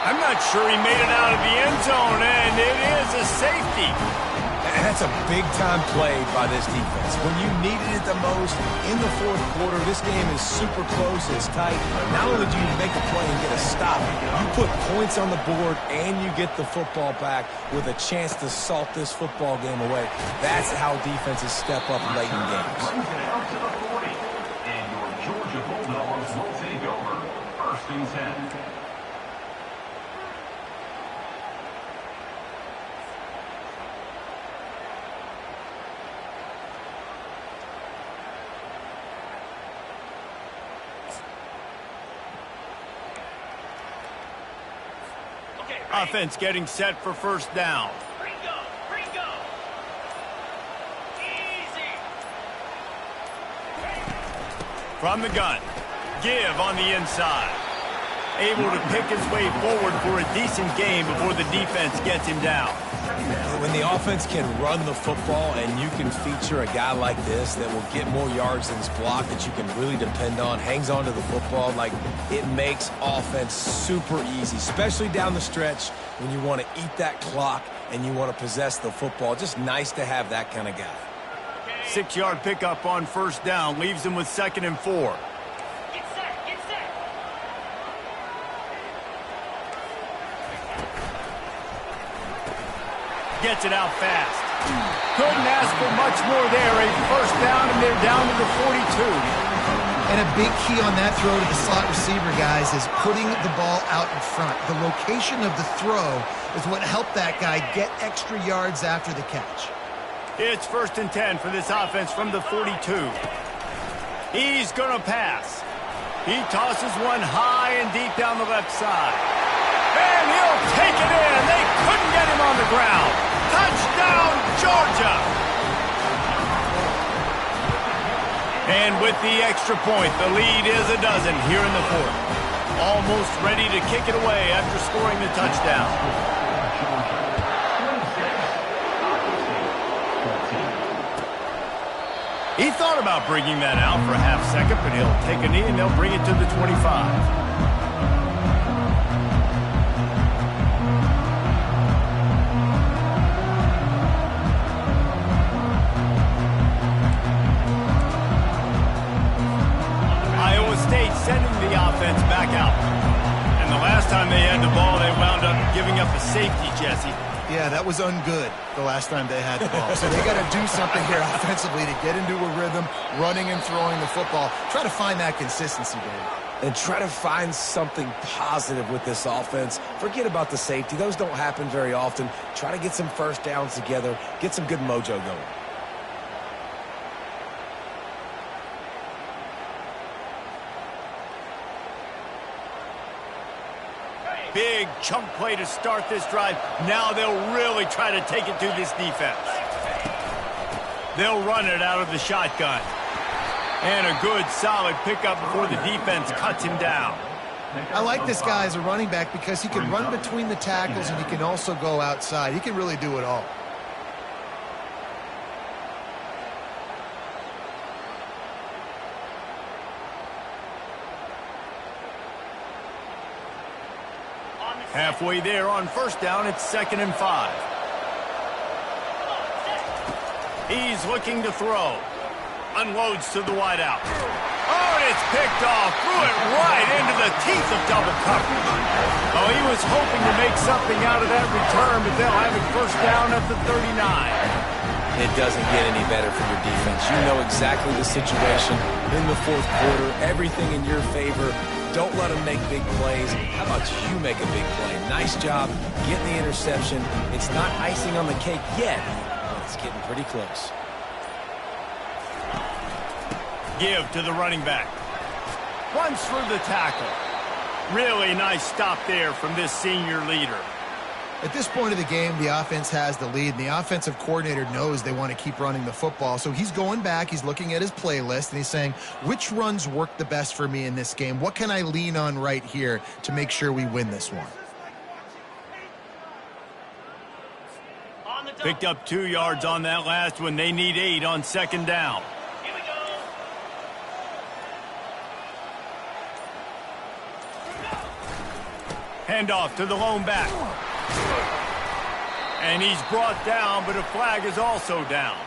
I'm not sure he made it out of the end zone, and it is a safety. And that's a big-time play by this defense. When you needed it the most in the 4th quarter, this game is super close, it's tight. Not only do you make a play and get a stop, you put points on the board and you get the football back with a chance to salt this football game away. That's how defenses step up late in games. Out to the 40, and your Georgia Bulldogs will take over. 1st and 10. Offense getting set for 1st down. Ringo. Easy. From the gun. Give on the inside. Able to pick his way forward for a decent game before the defense gets him down. When the offense can run the football and you can feature a guy like this that will get more yards than his block, that you can really depend on, hangs on to the football, like it makes offense super easy, especially down the stretch when you want to eat that clock and you want to possess the football. Just nice to have that kind of guy. 6-yard pickup on 1st down leaves him with 2nd and 4. Get set. Gets it out fast. Couldn't ask for much more there. A 1st down, and they're down to the 42. And a big key on that throw to the slot receiver, guys, is putting the ball out in front. The location of the throw is what helped that guy get extra yards after the catch. It's 1st and 10 for this offense from the 42. He's going to pass. He tosses one high and deep down the left side. And he'll take it in. They couldn't get him on the ground. Touchdown, Georgia! And with the extra point, the lead is a dozen here in the 4th. Almost ready to kick it away after scoring the touchdown. He thought about bringing that out for a half second, but he'll take a knee and they'll bring it to the 25. Sending the offense back out. And the last time they had the ball, they wound up giving up a safety, Jesse. Yeah, that was ungood the last time they had the ball. So they got to do something here offensively to get into a rhythm, running and throwing the football. Try to find that consistency, Dave. And try to find something positive with this offense. Forget about the safety. Those don't happen very often. Try to get some 1st downs together, get some good mojo going. Big chunk play to start this drive. Now they'll really try to take it to this defense. They'll run it out of the shotgun. And a good, solid pickup before the defense cuts him down. I like this guy as a running back because he can run between the tackles and he can also go outside. He can really do it all. Halfway there on 1st down, it's 2nd and 5. He's looking to throw. Unloads to the wideout. Oh, and it's picked off. Threw it right into the teeth of double coverage. Oh, he was hoping to make something out of that return, but they'll have it 1st down at the 39. It doesn't get any better for your defense. You know exactly the situation in the 4th quarter. Everything in your favor. Don't let them make big plays. How about you make a big play? Nice job getting the interception. It's not icing on the cake yet, but it's getting pretty close. give to the running back. Runs through the tackle. Really nice stop there from this senior leader. At this point of the game, the offense has the lead, and the offensive coordinator knows they want to keep running the football. So he's going back, he's looking at his playlist, and he's saying, which runs work the best for me in this game? What can I lean on right here to make sure we win this one? Picked up 2 yards on that last one. They need 8 on second down. Here we go. Handoff to the lone back. And he's brought down, but a flag is also down.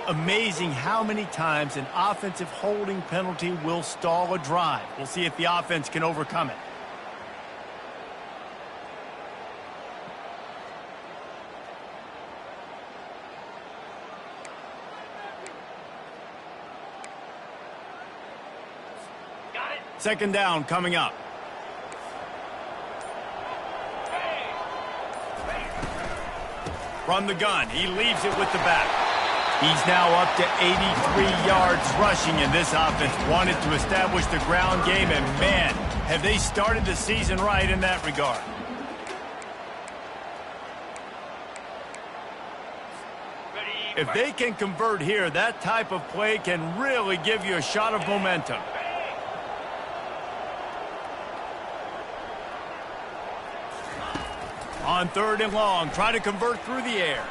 Amazing how many times an offensive holding penalty will stall a drive. We'll see if the offense can overcome it. Second down coming up. From the gun, he leaves it with the back. He's now up to 83 yards rushing, and this offense wanted to establish the ground game, and man, have they started the season right in that regard. If they can convert here, that type of play can really give you a shot of momentum. On third and long, try to convert through the air.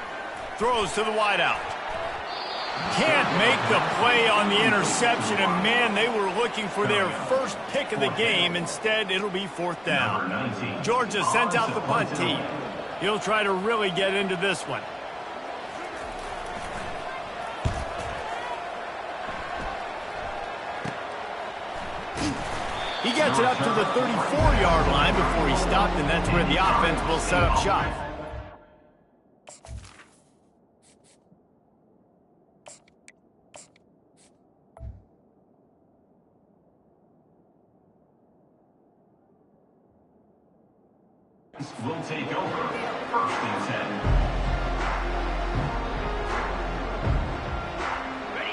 Throws to the wideout. Can't make the play on the interception, and man, they were looking for their first pick of the game. Instead, it'll be fourth down. Georgia sends out the punt team. He'll try to really get into this one. He gets it up to the 34-yard line before he stopped, and that's where the offense will set up shop. Will take over. First and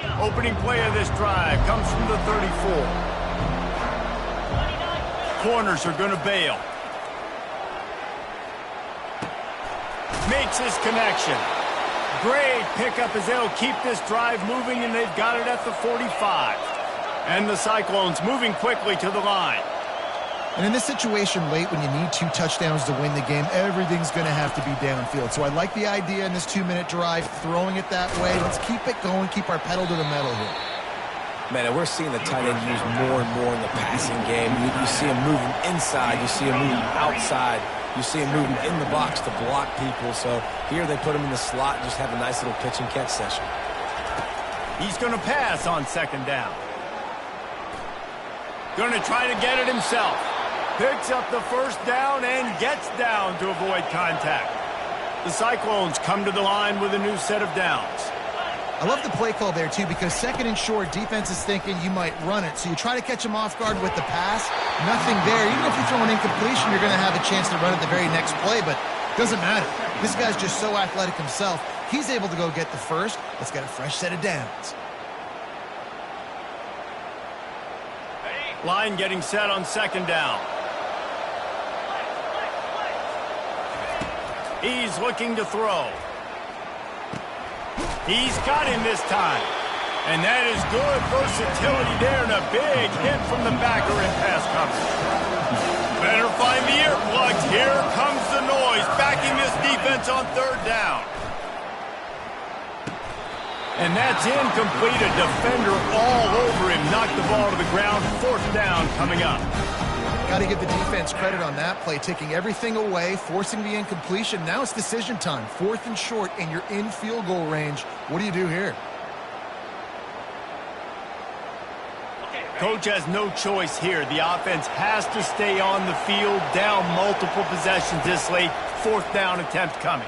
10. Opening play of this drive comes from the 34. Corners are going to bail. Makes his connection. Great pickup as they'll keep this drive moving, and they've got it at the 45. And the Cyclones moving quickly to the line. And in this situation late when you need 2 touchdowns to win the game, everything's going to have to be downfield. So I like the idea in this 2-minute drive, throwing it that way. Let's keep it going, keep our pedal to the metal here. Man, and we're seeing the tight end used more and more in the passing game. You see him moving inside. You see him moving outside. You see him moving in the box to block people. So here they put him in the slot and just have a nice little pitch and catch session. He's going to pass on second down. Going to try to get it himself. Picks up the first down and gets down to avoid contact. The Cyclones come to the line with a new set of downs. I love the play call there, too, because second and short, defense is thinking you might run it. So you try to catch him off guard with the pass. Nothing there. Even if you throw an incompletion, you're going to have a chance to run it the very next play, but it doesn't matter. This guy's just so athletic himself. He's able to go get the first. Let's get a fresh set of downs. Line getting set on second down. He's looking to throw. He's got him this time. And that is good versatility there, and a big hit from the backer in pass coverage. Better find the earplugs. Here comes the noise, backing this defense on third down. And that's incomplete. A defender all over him. Knocked the ball to the ground. Fourth down coming up. Got to give the defense credit on that play, taking everything away, forcing the incompletion. Now it's decision time. Fourth and short, and you're in field goal range. What do you do here? Coach has no choice here. The offense has to stay on the field, down multiple possessions this late. Fourth down attempt coming.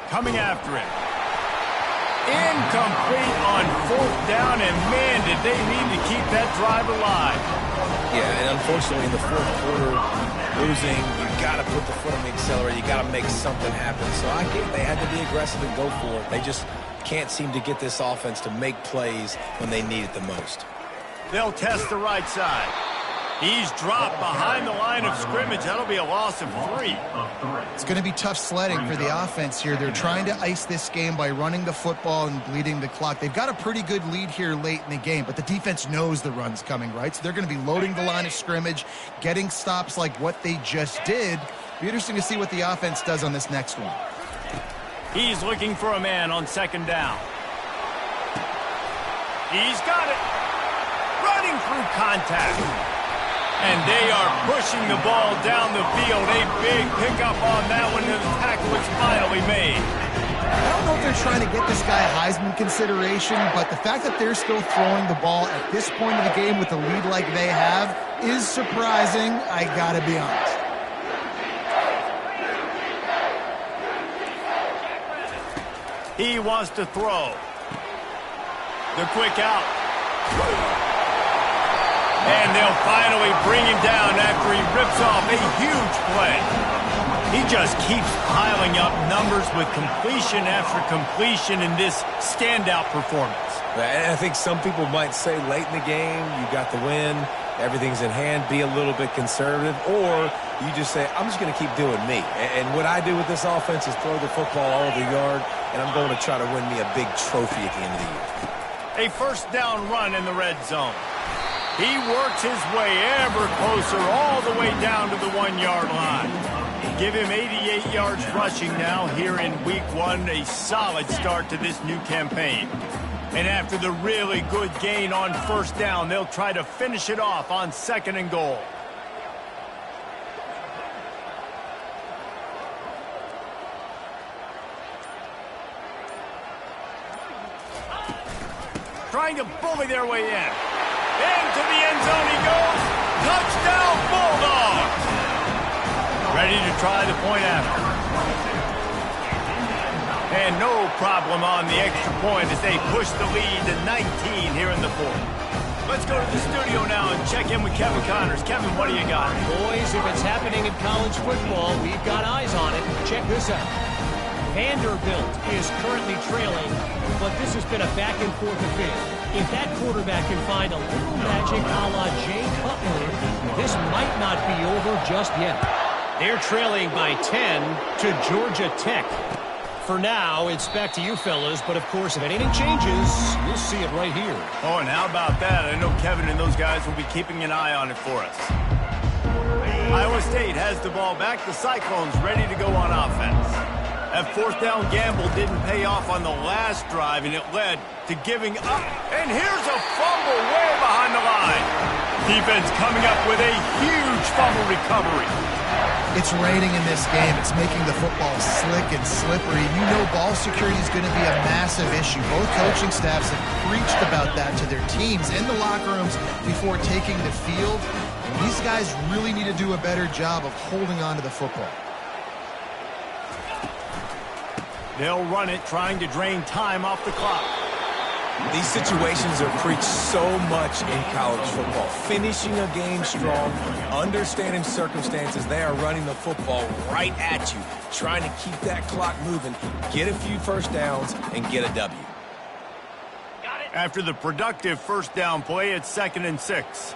Coming after him. Incomplete on fourth down, and man, did they need to keep that drive alive. Yeah, and unfortunately in the fourth quarter, losing, you got to put the foot on the accelerator. You got to make something happen. So I get they had to be aggressive and go for it. They just can't seem to get this offense to make plays when they need it the most. They'll test the right side. He's dropped behind the line of scrimmage. That'll be a loss of 3. It's going to be tough sledding for the offense here. They're trying to ice this game by running the football and bleeding the clock. They've got a pretty good lead here late in the game, but the defense knows the run's coming, right? So they're going to be loading the line of scrimmage, getting stops like what they just did. Be interesting to see what the offense does on this next one. He's looking for a man on 2nd down. He's got it. Running through contact. And they are pushing the ball down the field. A big pickup on that one, and the tackle is finally made. I don't know if they're trying to get this guy Heisman consideration, but the fact that they're still throwing the ball at this point of the game with a lead like they have is surprising, I gotta be honest. He wants to throw. The quick out. And they'll finally bring him down after he rips off a huge play. He just keeps piling up numbers with completion after completion in this standout performance. And I think some people might say late in the game, you got the win, everything's in hand, be a little bit conservative, or you just say, I'm just going to keep doing me. And what I do with this offense is throw the football all over the yard, and I'm going to try to win me a big trophy at the end of the year. A 1st down run in the red zone. He works his way ever closer all the way down to the 1-yard line. Give him 88 yards rushing now here in week 1, a solid start to this new campaign. And after the really good gain on 1st down, they'll try to finish it off on 2nd and goal. Trying to bully their way in. Into the end zone he goes. Touchdown, Bulldogs. Ready to try the point after. And no problem on the extra point as they push the lead to 19 here in the 4th. Let's go to the studio now and check in with Kevin Connors. Kevin, what do you got? Boys, if it's happening in college football, we've got eyes on it. Check this out. Vanderbilt is currently trailing, but this has been a back-and-forth affair. If that quarterback can find a little magic a la Jay Cutler, this might not be over just yet. They're trailing by 10 to Georgia Tech. For now, it's back to you fellas, but of course, if anything changes, you'll see it right here. Oh, and how about that? I know Kevin and those guys will be keeping an eye on it for us. Iowa State has the ball back. The Cyclones ready to go on offense. That 4th down gamble didn't pay off on the last drive, and it led to giving up. And here's a fumble way behind the line. Defense coming up with a huge fumble recovery. It's raining in this game. It's making the football slick and slippery. You know ball security is going to be a massive issue. Both coaching staffs have preached about that to their teams in the locker rooms before taking the field. These guys really need to do a better job of holding on to the football. They'll run it, trying to drain time off the clock. These situations are preached so much in college football. Finishing a game strong, understanding circumstances. They are running the football right at you, trying to keep that clock moving, get a few 1st downs, and get a W. After the productive 1st down play, it's 2nd and 6.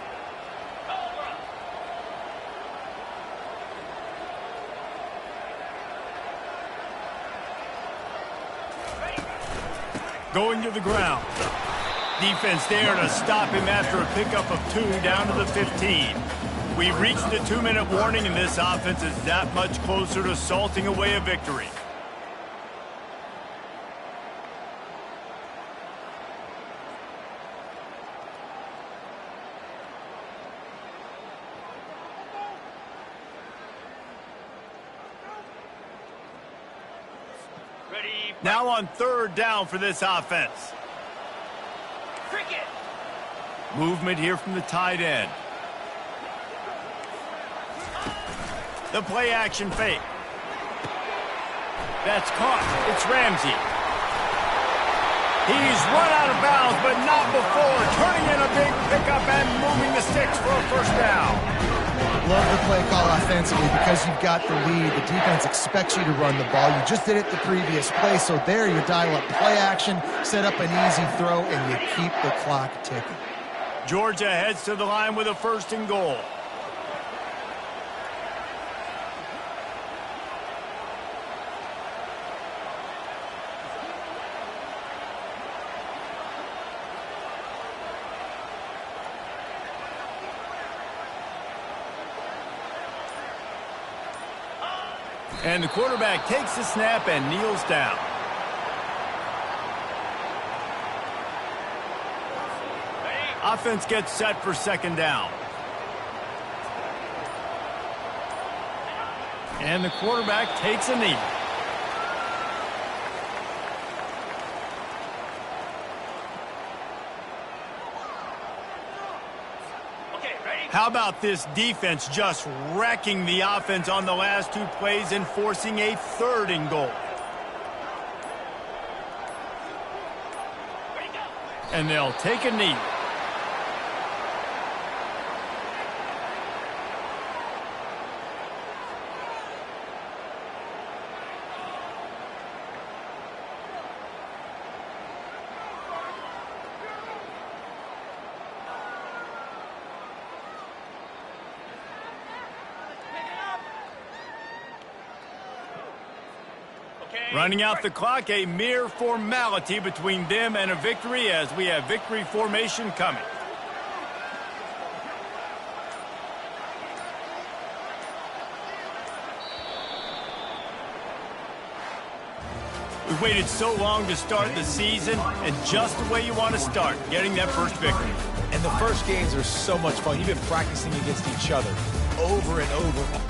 Going to the ground. Defense there to stop him after a pickup of 2 down to the 15. We've reached the 2-minute warning, and this offense is that much closer to salting away a victory. Now on 3rd down for this offense. Movement here from the tight end. The play action fake. That's caught. It's Ramsey. He's run out of bounds, but not before turning in a big pickup and moving the sticks for a 1st down. Love the play call offensively because you've got the lead. The defense expects you to run the ball. You just did it the previous play, so there you dial up play action, set up an easy throw, and you keep the clock ticking. Georgia heads to the line with a 1st and goal. And the quarterback takes the snap and kneels down. Offense gets set for 2nd down. And the quarterback takes a knee. How about this defense just wrecking the offense on the last 2 plays and forcing a 3rd and goal? And they'll take a knee. Running out the clock, a mere formality between them and a victory as we have victory formation coming. We've waited so long to start the season, and just the way you want to start, getting that first victory. And the first games are so much fun. You've been practicing against each other over and over.